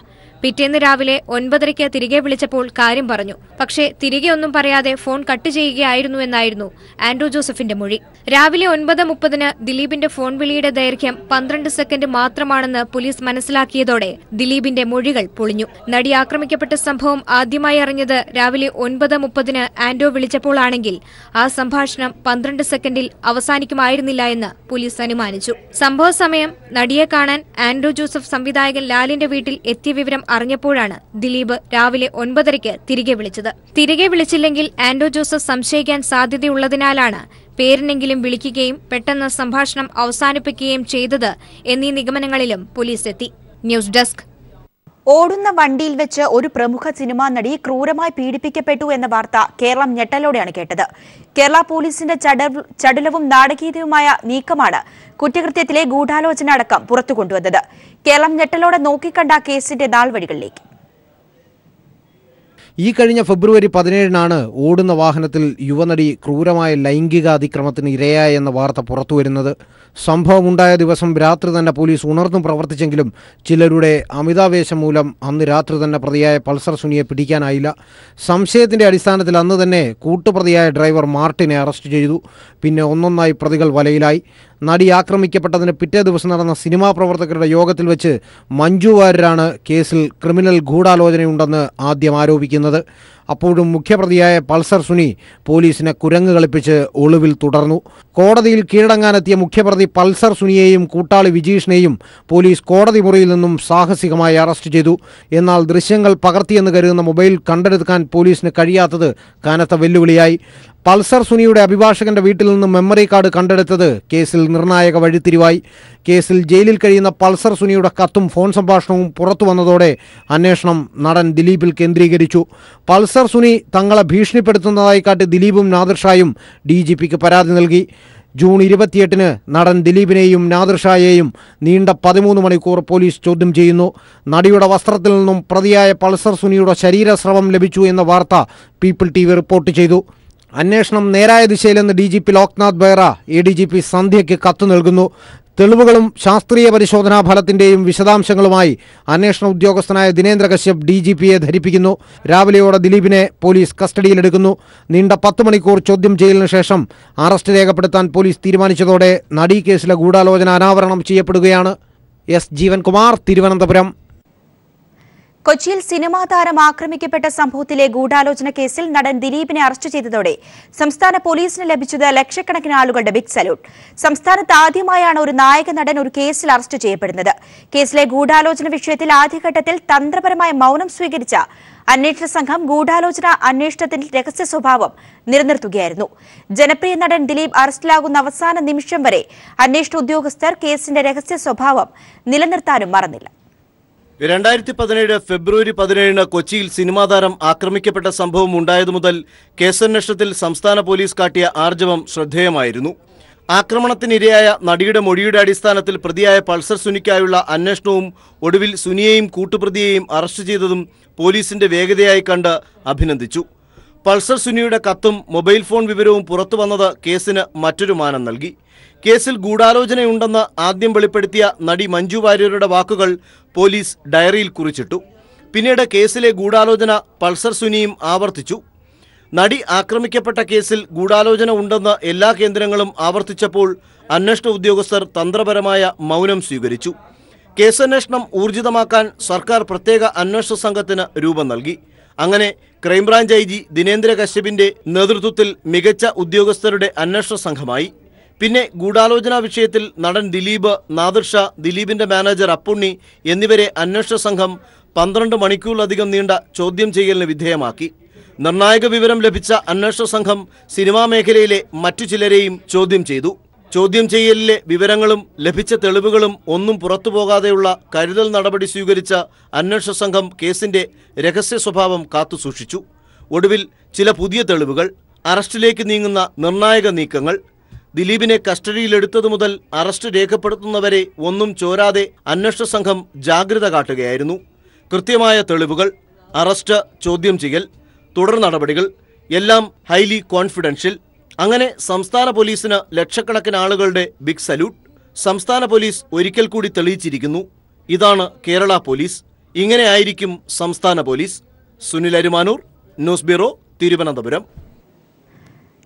പിറ്റേന്ന് രാവിലെ 9:30 തിരികെ വിളിച്ചപ്പോൾ കാര്യം പറഞ്ഞു. പക്ഷേ തിരികെ ഒന്നും പറയാതെ ഫോൺ കട്ട് ചെയ്യുകയായിരുന്നു എന്നായിരുന്നു ആന്റോ ജോസഫിന്റെ മൊഴി. രാവിലെ 9:30 ദിലീപിന്റെ ഫോൺ വിളിയുടെ ദൈർഘ്യം 12 സെക്കൻഡ് മാത്രമാണെന്ന് പോലീസ് മനസ്സിലാക്കിയതോടെ ദിലീപിന്റെ മൊഴികൾ പൊളിഞ്ഞു. നടി ആക്രമിക്കപ്പെട്ട സംഭവം ആദ്യമായി അറിഞ്ഞത് രാവിലെ 9:30 ആന്റോ വിളിച്ചപ്പോഴാണെങ്കിൽ ആ സംഭാഷണം 12 സെക്കൻഡിൽ അവസാനിക്കുമായിരുന്നില്ല എന്ന് പോലീസ് അനുമാനിച്ചു. സംഭവ സമയം നടിയെ കാണാൻ ആന്റോ ജോസഫ് സംവിധായകൻ ലാലിന്റെ വീട്ടിൽ എത്തിയ വിവരം അറിഞ്ഞപ്പോഴാണ് ദിലീപ് രാവിലെ 9:30 തിരികെ വിളിച്ചത്. തിരികെ വിളിച്ചില്ലെങ്കിൽ ആന്റോ ജോസഫ് സംശയിക്കാൻ സാധ്യതയുള്ളതിനാലാണ് പേരിനെങ്കിലും വിളിക്കുകയും പെട്ടെന്ന് സംഭാഷണം അവസാനിപ്പിക്കുകയും ചെയ്തത് എന്നീ നിഗമനങ്ങളിലും പോലീസ് എത്തി. News desk. ഓടുന്ന വണ്ടിയിൽ വെച്ച് ഒരു പ്രമുഖ സിനിമാ നടി ക്രൂരമായി പീഡിപ്പിക്കപ്പെട്ടു എന്ന വാർത്ത കേരളം ഞെട്ടലോടെയാണ് കേട്ടത്. കേരള പോലീസിന്റെ ചടുലവും നാടകീയതയുമായ നീക്കമാണ് കുറ്റകൃത്യത്തിലെ ഗൂഢാലോചന അടക്കം പുറത്തുകൊണ്ടുവന്നത്. കേരളം ഞെട്ടലോടെ നോക്കിക്കണ്ട കേസിന്റെ നാൾവഴികളിലേക്ക്. ഈ കഴിഞ്ഞ ഫെബ്രുവരി 17 ഓടുന്ന വാഹനത്തിൽ യുവനടി ക്രൂരമായ ലൈംഗിക അതിക്രമത്തിന് ഇരയായെന്ന വാർത്ത പുറത്തുവരുന്നത്. സംഭവമുണ്ടായ ദിവസം രാത്രി തന്നെ പോലീസ് ഉണർന്നു പ്രവർത്തിച്ചെങ്കിലും ചിലരുടെ അമിതാവേശം മൂലം അന്ന് രാത്രി തന്നെ പ്രതിയായ പൾസർ സുനിയെ പിടിക്കാനായില്ല. സംശയത്തിന്റെ അടിസ്ഥാനത്തിൽ അന്ന് തന്നെ കൂട്ടുപ്രതിയായ ഡ്രൈവർ മാർട്ടിനെ അറസ്റ്റ് ചെയ്തു. പിന്നെ ഒന്നൊന്നായി പ്രതികൾ വലയിലായി. നടി ആക്രമിക്കപ്പെട്ടതിന് പിറ്റേ ദിവസം നടന്ന സിനിമാ പ്രവർത്തകരുടെ യോഗത്തിൽ വെച്ച് മഞ്ജു വാര്യരാണ് കേസിൽ ക്രിമിനൽ ഗൂഢാലോചനയുണ്ടെന്ന് ആദ്യം ആരോപിക്കുന്നത്. അപ്പോഴും മുഖ്യപ്രതിയായ പൾസർ സുനി പോലീസിനെ കുരങ്ങ് കളിപ്പിച്ച് ഒളിവിൽ തുടർന്നു. കോടതിയിൽ കീഴടങ്ങാനെത്തിയ മുഖ്യപ്രതി പൾസർ സുനിയെയും കൂട്ടാളി വിജീഷിനെയും പോലീസ് കോടതി മുറിയിൽ നിന്നും സാഹസികമായി അറസ്റ്റ് ചെയ്തു. എന്നാൽ ദൃശ്യങ്ങൾ പകർത്തിയെന്ന് കരുതുന്ന മൊബൈൽ കണ്ടെടുക്കാൻ പോലീസിന് കഴിയാത്തത് കനത്ത വെല്ലുവിളിയായി. പൾസർ സുനിയുടെ അഭിഭാഷകന്റെ വീട്ടിൽ നിന്ന് മെമ്മറി കാർഡ് കണ്ടെടുത്തത് കേസിൽ നിർണായക വഴിത്തിരിവായി. കേസിൽ ജയിലിൽ കഴിയുന്ന പൾസർ സുനിയുടെ കത്തും ഫോൺ സംഭാഷണവും പുറത്തു വന്നതോടെ അന്വേഷണം നടൻ ദിലീപിൽ കേന്ദ്രീകരിച്ചു. പൾസർ സുനി തങ്ങളെ ഭീഷണിപ്പെടുത്തുന്നതായി കാട്ടി ദിലീപും നാദിർഷായും DGPക്ക് പരാതി നൽകി. ജൂൺ 28 നടൻ ദിലീപിനെയും നാദിർഷായെയും നീണ്ട 13 മണിക്കൂർ പോലീസ് ചോദ്യം ചെയ്യുന്നു. നടിയുടെ വസ്ത്രത്തിൽ നിന്നും പ്രതിയായ പൾസർ സുനിയുടെ ശരീരസ്രവം ലഭിച്ചു എന്ന വാർത്ത പീപ്പിൾ TV റിപ്പോർട്ട് ചെയ്തു. അന്വേഷണം നേരായ ദിശയിലെന്ന് DGP ലോക്നാഥ് ബെഹ്റ ADGP സന്ധ്യയ്ക്ക് കത്ത് നൽകുന്നു. തെളിവുകളും ശാസ്ത്രീയ പരിശോധനാ ഫലത്തിന്റെയും വിശദാംശങ്ങളുമായി അന്വേഷണ ഉദ്യോഗസ്ഥനായ ദിനേന്ദ്ര കശ്യപ് DGPയെ ധരിപ്പിക്കുന്നു. രാവിലെയോടെ ദിലീപിനെ പോലീസ് കസ്റ്റഡിയിലെടുക്കുന്നു. നീണ്ട 10 മണിക്കൂർ ചോദ്യം ചെയ്യലിന് ശേഷം അറസ്റ്റ് രേഖപ്പെടുത്താൻ പോലീസ് തീരുമാനിച്ചതോടെ നടി കേസിലെ ഗൂഢാലോചന അനാവരണം ചെയ്യപ്പെടുകയാണ്. S. ജീവൻകുമാർ, തിരുവനന്തപുരം. കൊച്ചിയിൽ സിനിമാ താരം ആക്രമിക്കപ്പെട്ട സംഭവത്തിലെ ഗൂഢാലോചന കേസിൽ നടൻ ദിലീപിനെ അറസ്റ്റ് ചെയ്തതോടെ സംസ്ഥാന പോലീസിന് ലഭിച്ചത് ലക്ഷക്കണക്കിന് ആളുകളുടെ ബിഗ് സല്യൂട്ട്. സംസ്ഥാനത്ത് ആദ്യമായാണ് ഒരു നായക നടൻ ഒരു കേസിൽ അറസ്റ്റ് ചെയ്യപ്പെടുന്നത്. കേസിലെ ഗൂഢാലോചന വിഷയത്തിൽ ആദ്യഘട്ടത്തിൽ തന്ത്രപരമായ മൌനം സ്വീകരിച്ച അന്വേഷണ സംഘം ഗൂഢാലോചന അന്വേഷണത്തിൽ രഹസ്യ സ്വഭാവം നിലനിർത്തുകയായിരുന്നു. ജനപ്രിയ നടൻ ദിലീപ് അറസ്റ്റിലാകുന്ന അവസാന നിമിഷം വരെ അന്വേഷണ ഉദ്യോഗസ്ഥർ കേസിന്റെ രഹസ്യ സ്വഭാവം നിലനിർത്താനും മറന്നില്ല. 2017 ഫെബ്രുവരി 17 കൊച്ചിയിൽ സിനിമാ താരം ആക്രമിക്കപ്പെട്ട സംഭവം ഉണ്ടായതു മുതൽ കേസന്വേഷണത്തിൽ സംസ്ഥാന പോലീസ് കാട്ടിയ ആർജവം ശ്രദ്ധേയമായിരുന്നു. ആക്രമണത്തിനിരയായ നടിയുടെ മൊഴിയുടെ അടിസ്ഥാനത്തിൽ പ്രതിയായ പൾസർ സുനിക്കായുള്ള അന്വേഷണവും ഒടുവിൽ സുനിയെയും കൂട്ടുപ്രതിയെയും അറസ്റ്റ് ചെയ്തതും പോലീസിന്റെ വേഗതയായി കണ്ട് അഭിനന്ദിച്ചു. പൾസർ സുനിയുടെ കത്തും മൊബൈൽ ഫോൺ വിവരവും പുറത്തു വന്നത് കേസിന് മറ്റൊരു മാനം നൽകി. കേസിൽ ഗൂഢാലോചനയുണ്ടെന്ന് ആദ്യം വെളിപ്പെടുത്തിയ നടി മഞ്ജു വാര്യരുടെ വാക്കുകൾ പോലീസ് ഡയറിയിൽ കുറിച്ചിട്ടു. പിന്നീട് കേസിലെ ഗൂഢാലോചന പൾസർ സുനിയും ആവർത്തിച്ചു. നടി ആക്രമിക്കപ്പെട്ട കേസിൽ ഗൂഢാലോചന ഉണ്ടെന്ന് എല്ലാ കേന്ദ്രങ്ങളും ആവർത്തിച്ചപ്പോൾ അന്വേഷണ ഉദ്യോഗസ്ഥർ തന്ത്രപരമായ മൗനം സ്വീകരിച്ചു. കേസന്വേഷണം ഊർജിതമാക്കാൻ സർക്കാർ പ്രത്യേക അന്വേഷണ സംഘത്തിന് രൂപം നൽകി. അങ്ങനെ ക്രൈംബ്രാഞ്ച് IG ദിനേന്ദ്ര കശ്യപിന്റെ നേതൃത്വത്തിൽ മികച്ച ഉദ്യോഗസ്ഥരുടെ അന്വേഷണ സംഘമായി. പിന്നെ ഗൂഢാലോചന വിഷയത്തിൽ നടൻ ദിലീപ്, നാദിർ ഷാ, ദിലീപിന്റെ മാനേജർ അപ്പുണ്ണി എന്നിവരെ അന്വേഷണ സംഘം 12 മണിക്കൂറിലധികം നീണ്ട ചോദ്യം ചെയ്യലിന് വിധേയമാക്കി. നിർണായക വിവരം ലഭിച്ച അന്വേഷണ സംഘം സിനിമാ മേഖലയിലെ മറ്റു ചിലരെയും ചോദ്യം ചെയ്തു. ചോദ്യം ചെയ്യലിലെ വിവരങ്ങളും ലഭിച്ച തെളിവുകളും ഒന്നും പുറത്തുപോകാതെയുള്ള കരുതൽ നടപടി സ്വീകരിച്ച അന്വേഷണ സംഘം കേസിന്റെ രഹസ്യ സ്വഭാവം കാത്തുസൂക്ഷിച്ചു. ഒടുവിൽ ചില പുതിയ തെളിവുകൾ, അറസ്റ്റിലേക്ക് നീങ്ങുന്ന നിർണായക നീക്കങ്ങൾ, ദിലീപിനെ കസ്റ്റഡിയിലെടുത്തതു മുതൽ അറസ്റ്റ് രേഖപ്പെടുത്തുന്നവരെ ഒന്നും ചോരാതെ അന്വേഷണ സംഘം ജാഗ്രത കാട്ടുകയായിരുന്നു. കൃത്യമായ തെളിവുകൾ, അറസ്റ്റ്, ചോദ്യം ചെയ്യൽ, തുടർ നടപടികൾ എല്ലാം ഹൈലി കോൺഫിഡൻഷ്യൽ. അങ്ങനെ സംസ്ഥാന പോലീസിന് ലക്ഷക്കണക്കിന് ആളുകളുടെ ബിഗ് സല്യൂട്ട്. സംസ്ഥാന പോലീസ് ഒരിക്കൽ കൂടി തെളിയിച്ചിരിക്കുന്നു, ഇതാണ് കേരള പോലീസ്, ഇങ്ങനെയായിരിക്കും സംസ്ഥാന police. Sunil Arumanoor, news bureau, Thiruvananthapuram.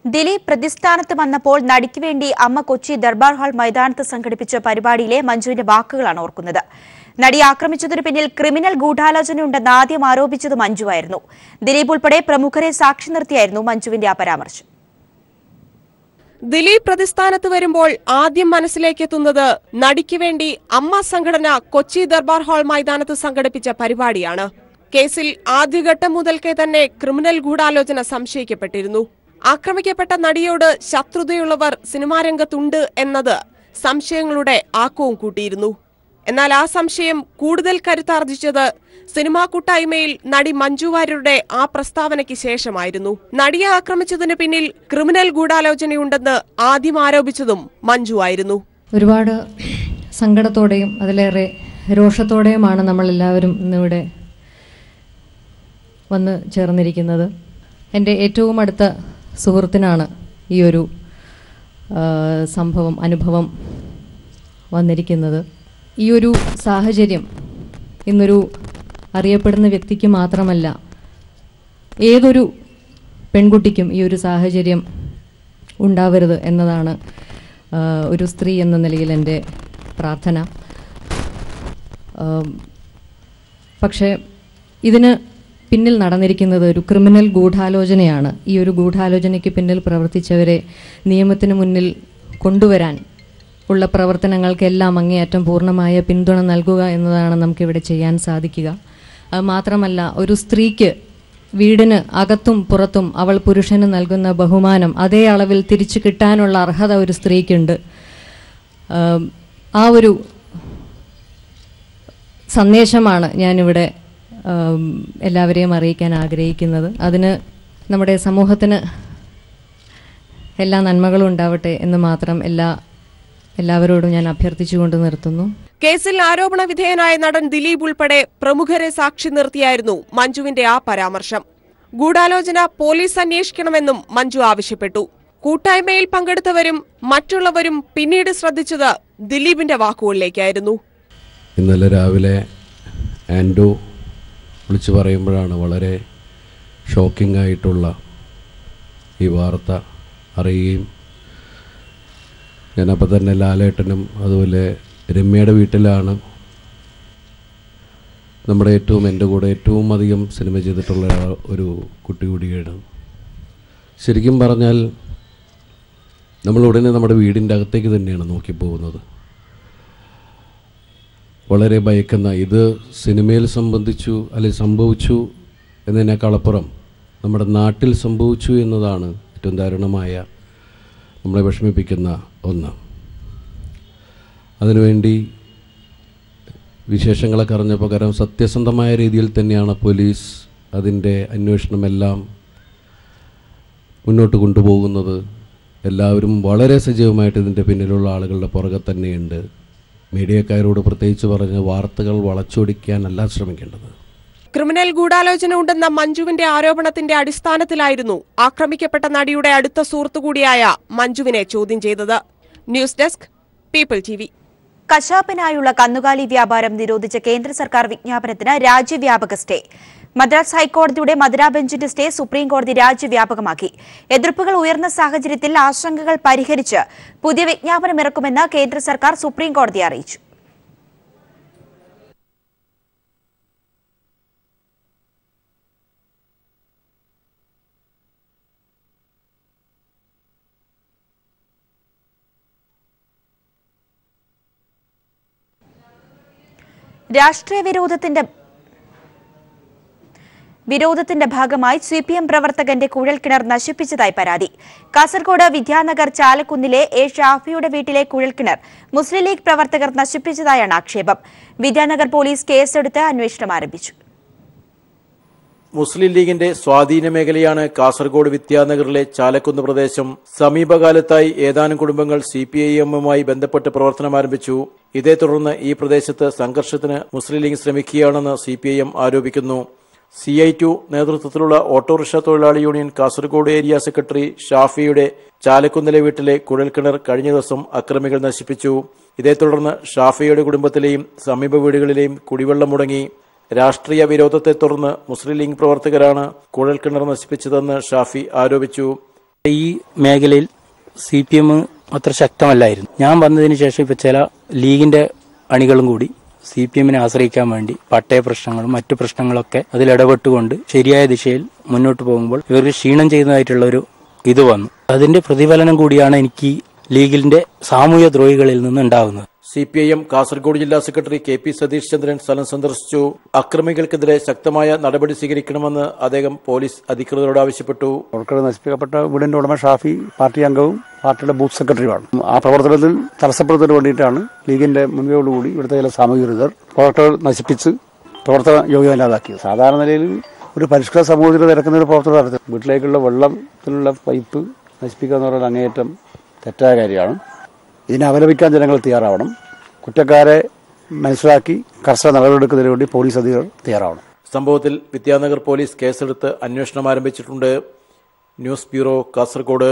Dileep പ്രതിസ്ഥാനത്ത് വന്നപ്പോൾ നടിക്ക് വേണ്ടി അമ്മ കൊച്ചി ദർബാർ ഹാൾ മൈതാനത്ത് സംഘടിപ്പിച്ച പരിപാടിയിലെ മഞ്ജുവിന്റെ വാക്കുകളാണ് ഓർക്കുന്നത്. നടി ആക്രമിച്ചതിനു പിന്നിൽ ക്രിമിനൽ ഗൂഢാലോചനയുണ്ടെന്ന് ആദ്യം ആരോപിച്ചത് മഞ്ജുവായിരുന്നു. ദിലീപ് ഉൾപ്പെടെ പ്രമുഖരെ സാക്ഷി നിർത്തിയായിരുന്നു മഞ്ജുവിന്റെ ആ പരാമർശം. ദിലീപ് പ്രതിസ്ഥാനത്ത് വരുമ്പോൾ ആദ്യം മനസ്സിലേക്കെത്തുന്നത് നടിക്ക് വേണ്ടി അമ്മ സംഘടന കൊച്ചി ദർബാർ ഹാൾ മൈതാനത്ത് സംഘടിപ്പിച്ച പരിപാടിയാണ്. കേസിൽ ആദ്യഘട്ടം മുതൽക്കേ തന്നെ ക്രിമിനൽ ഗൂഢാലോചന സംശയിക്കപ്പെട്ടിരുന്നു. ആക്രമിക്കപ്പെട്ട നടിയോട് ശത്രുതയുള്ളവർ സിനിമാ രംഗത്തുണ്ട് എന്നത് സംശയങ്ങളുടെ ആക്കവും കൂട്ടിയിരുന്നു. എന്നാൽ ആ സംശയം കൂടുതൽ കരുത്താർജിച്ചത് സിനിമാ കൂട്ടായ്മയിൽ നടി മഞ്ജു വാര്യരുടെ ആ പ്രസ്താവനയ്ക്ക് ശേഷമായിരുന്നു. നടിയെ ആക്രമിച്ചതിന് പിന്നിൽ ക്രിമിനൽ ഗൂഢാലോചനയുണ്ടെന്ന് ആദ്യം ആരോപിച്ചതും മഞ്ജു ആയിരുന്നു. ഒരുപാട് സങ്കടത്തോടെയും അതിലേറെ രോഷത്തോടെയുമാണ് നമ്മളെല്ലാവരും ഇന്നിവിടെ വന്ന് ചേർന്നിരിക്കുന്നത്. എൻ്റെ ഏറ്റവും അടുത്ത സുഹൃത്തിനാണ് ഈ ഒരു അനുഭവം വന്നിരിക്കുന്നത്. ഈ ഒരു സാഹചര്യം ഇന്നൊരു അറിയപ്പെടുന്ന വ്യക്തിക്ക് മാത്രമല്ല, ഏതൊരു പെൺകുട്ടിക്കും ഈ ഒരു സാഹചര്യം ഉണ്ടാവരുത് എന്നതാണ് ഒരു സ്ത്രീ എന്ന നിലയിൽ എൻ്റെ പ്രാർത്ഥന. പക്ഷേ ഇതിന് പിന്നിൽ നടന്നിരിക്കുന്നത് ഒരു ക്രിമിനൽ ഗൂഢാലോചനയാണ്. ഈ ഒരു ഗൂഢാലോചനയ്ക്ക് പിന്നിൽ പ്രവർത്തിച്ചവരെ നിയമത്തിന് മുന്നിൽ കൊണ്ടുവരാൻ ഉള്ള പ്രവർത്തനങ്ങൾക്കെല്ലാം അങ്ങേയറ്റം പൂർണ്ണമായ പിന്തുണ നൽകുക എന്നതാണ് നമുക്കിവിടെ ചെയ്യാൻ സാധിക്കുക. അത് മാത്രമല്ല, ഒരു സ്ത്രീക്ക് വീടിന് അകത്തും പുറത്തും അവൾ പുരുഷന് നൽകുന്ന ബഹുമാനം അതേ അളവിൽ തിരിച്ചു കിട്ടാനുള്ള അർഹത ഒരു സ്ത്രീക്കുണ്ട്. ആ ഒരു സന്ദേശമാണ് ഞാനിവിടെ എല്ലാവരെയും അറിയിക്കാൻ ആഗ്രഹിക്കുന്നത്. അതിന് നമ്മുടെ സമൂഹത്തിന് എല്ലാ നന്മകളും ഉണ്ടാവട്ടെ എന്ന് മാത്രം എല്ലാവരോടും ഞാൻ അഭ്യർത്ഥിച്ചുകൊണ്ട് നിർത്തുന്നു. കേസിൽ ആരോപണ വിധേയനായ നടൻ ദിലീപ് ഉൾപ്പെടെ പ്രമുഖരെ സാക്ഷി നിർത്തിയായിരുന്നു മഞ്ജുവിന്റെ ആ പരാമർശം. ഗൂഢാലോചന പോലീസ് അന്വേഷിക്കണമെന്നും മഞ്ജു ആവശ്യപ്പെട്ടു. കൂട്ടായ്മയിൽ പങ്കെടുത്തവരും മറ്റുള്ളവരും പിന്നീട് ശ്രദ്ധിച്ചത് ദിലീപിന്റെ വാക്കുകളിലേക്കായിരുന്നു. ഇന്നലെ രാവിലെ ആൻഡോ വിളിച്ചു പറയുമ്പോഴാണ് വളരെ ഷോക്കിംഗ് ആയിട്ടുള്ള ഈ വാർത്ത അറിയുകയും ഞാനപ്പോൾ തന്നെ ലാലേട്ടനും അതുപോലെ രമ്യയുടെ വീട്ടിലാണ്. നമ്മുടെ എൻ്റെ കൂടെ ഏറ്റവും അധികം സിനിമ ചെയ്തിട്ടുള്ള ഒരു കുട്ടി കൂടിയാണ്. ശരിക്കും പറഞ്ഞാൽ നമ്മൾ ഉടനെ നമ്മുടെ വീടിൻ്റെ അകത്തേക്ക് തന്നെയാണ് നോക്കിപ്പോകുന്നത്. വളരെ ഭയക്കുന്ന, ഇത് സിനിമയിൽ സംഭവിച്ചു എന്നതിനേക്കാളപ്പുറം നമ്മുടെ നാട്ടിൽ സംഭവിച്ചു എന്നതാണ് ഏറ്റവും ദാരുണമായ, നമ്മളെ വിഷമിപ്പിക്കുന്ന ഒന്ന്. അതിനുവേണ്ടി വിശേഷങ്ങളൊക്കെ അറിഞ്ഞപ്പോൾ, കാരണം സത്യസന്ധമായ രീതിയിൽ തന്നെയാണ് പോലീസ് അതിൻ്റെ അന്വേഷണമെല്ലാം മുന്നോട്ട് കൊണ്ടുപോകുന്നത്. എല്ലാവരും വളരെ സജീവമായിട്ട് ഇതിൻ്റെ പിന്നിലുള്ള ആളുകളുടെ പുറകെ തന്നെയുണ്ട്. മീഡിയക്കാരോട് പ്രത്യേകിച്ച് പറഞ്ഞ് വാർത്തകൾ വളച്ചൊടിക്കാനല്ല ശ്രമിക്കേണ്ടത്. ക്രിമിനൽ ഗൂഢാലോചന ഉണ്ടെന്ന മഞ്ജുവിന്റെ ആരോപണത്തിന്റെ അടിസ്ഥാനത്തിലായിരുന്നു ആക്രമിക്കപ്പെട്ട നടിയുടെ അടുത്ത സുഹൃത്തു കൂടിയായ മഞ്ജുവിനെ ചോദ്യം ചെയ്തത്. News desk, people TV. കശാപ്പിനായുള്ള കന്നുകാലി വ്യാപാരം നിരോധിച്ച കേന്ദ്ര സർക്കാർ വിജ്ഞാപനത്തിന് രാജ്യവ്യാപക സ്റ്റേ. മദ്രാസ് ഹൈക്കോടതിയുടെ മധുര ബെഞ്ചിന്റെ സ്റ്റേ സുപ്രീംകോടതി രാജ്യവ്യാപകമാക്കി. എതിർപ്പുകൾ ഉയർന്ന സാഹചര്യത്തിൽ ആശങ്കകൾ പരിഹരിച്ച് പുതിയ വിജ്ഞാപനമിറക്കുമെന്ന് കേന്ദ്ര സർക്കാർ സുപ്രീംകോടതിയെ അറിയിച്ചു. രാഷ്ട്രീയ വിരോധത്തിന്റെ ഭാഗമായി CPM പ്രവർത്തകന്റെ കുഴൽക്കിണർ നശിപ്പിച്ചതായി പരാതി. കാസർഗോഡ് വിദ്യാനഗർ ചാലക്കുന്നിലെ ഷാഫിയുടെ വീട്ടിലെ കുഴൽക്കിണർ മുസ്ലിം ലീഗ് പ്രവർത്തകർ നശിപ്പിച്ചതായാണ് ആക്ഷേപം. വിദ്യാനഗർ പോലീസ് കേസെടുത്ത് അന്വേഷണം ആരംഭിച്ചു. മുസ്ലിം ലീഗിന്റെ സ്വാധീന മേഖലയാണ് കാസർഗോഡ് വിദ്യാനഗറിലെ ചാലക്കുന്ന് പ്രദേശം. സമീപകാലത്തായി ഏതാനും കുടുംബങ്ങൾ CPIM-മായി ബന്ധപ്പെട്ട് പ്രവർത്തനം ആരംഭിച്ചു. ഇതേ തുടർന്ന് ഈ പ്രദേശത്ത് സംഘർഷത്തിന് മുസ്ലിം ലീഗ് ശ്രമിക്കുകയാണെന്ന് CPIM ആരോപിക്കുന്നു. CI2 നേതൃത്വത്തിലുള്ള ഓട്ടോറിക്ഷ തൊഴിലാളി യൂണിയൻ കാസർഗോഡ് ഏരിയ സെക്രട്ടറി ഷാഫിയുടെ ചാലക്കുന്നിലെ വീട്ടിലെ കുഴൽക്കിണർ കഴിഞ്ഞ ദിവസം അക്രമികൾ നശിപ്പിച്ചു. ഇതേ തുടർന്ന് ഷാഫിയുടെ കുടുംബത്തിലെയും സമീപ വീടുകളിലെയും കുടിവെള്ളം മുടങ്ങി. രാഷ്ട്രീയ വിരോധത്തെ തുടർന്ന് മുസ്ലിം ലീഗ് പ്രവർത്തകരാണ് കുഴൽക്കിണർ നശിപ്പിച്ചതെന്ന് ഷാഫി ആരോപിച്ചു. ഈ മേഖലയിൽ CPM അത്ര ശക്തമല്ലായിരുന്നു. ഞാൻ വന്നതിന് ശേഷം ഇപ്പൊ ചില ലീഗിന്റെ അണികളും കൂടി CPM-നെ ആശ്രയിക്കാൻ വേണ്ടി പട്ടയ പ്രശ്നങ്ങളും മറ്റു പ്രശ്നങ്ങളൊക്കെ അതിലിടപെട്ടുകൊണ്ട് ശരിയായ ദിശയിൽ മുന്നോട്ട് പോകുമ്പോൾ ഇവർക്ക് ക്ഷീണം ചെയ്യുന്നതായിട്ടുള്ള ഒരു ഇത് വന്നു. അതിന്റെ പ്രതിഫലനം കൂടിയാണ് എനിക്ക് ലീഗിന്റെ സാമൂഹ്യ ദ്രോഹികളിൽ നിന്ന് ഉണ്ടാകുന്നത്. CPIM കാസർഗോഡ് ജില്ലാ സെക്രട്ടറി KP സതീഷ് ചന്ദ്രൻ സ്ഥലം സന്ദർശിച്ചു. അക്രമികൾക്കെതിരെ ശക്തമായ നടപടി സ്വീകരിക്കണമെന്ന് അദ്ദേഹം പോലീസ് അധികൃതരോട് ആവശ്യപ്പെട്ടു. നശിപ്പിക്കപ്പെട്ട വീടിന്റെ ഉടമ ഷാഫി പാർട്ടി അംഗവും പാർട്ടിയുടെ ബൂത്ത് സെക്രട്ടറിയുമാണ്. ആ പ്രവർത്തനത്തിൽ തടസ്സപ്പെടുന്നതിന് വേണ്ടിയിട്ടാണ് ലീഗിന്റെ മുൻകൈയോടുകൂടി ഇവിടുത്തെ ചില സാമൂഹിക വിരുദ്ധർ പ്രവർത്തകർ നശിപ്പിച്ച് പ്രവർത്തന യോഗ്യതയില്ലാതാക്കിയത്. സാധാരണ നിലയിൽ ഒരു പരിഷ്കൃത സമൂഹത്തിൽ നിരക്കുന്ന ഒരു പ്രവർത്തനം നടത്തും. വീട്ടിലേക്കുള്ള വെള്ളത്തിലുള്ള പൈപ്പ് നശിപ്പിക്കുക എന്ന് പറയുന്നത് അങ്ങേയറ്റം തെറ്റായ കാര്യമാണ്. ഇതിനെ അപലപിക്കാൻ ജനങ്ങൾ തയ്യാറാവണം. കുറ്റക്കാരെ മനസ്സിലാക്കി കർശന നടപടിയെടുക്കുന്നതിന് വേണ്ടി പോലീസ് അധികൃതർ തയ്യാറാവണം. സംഭവത്തിൽ വിദ്യാനഗർ പോലീസ് കേസെടുത്ത് അന്വേഷണം ആരംഭിച്ചിട്ടുണ്ട്. News bureau, Kasaragod.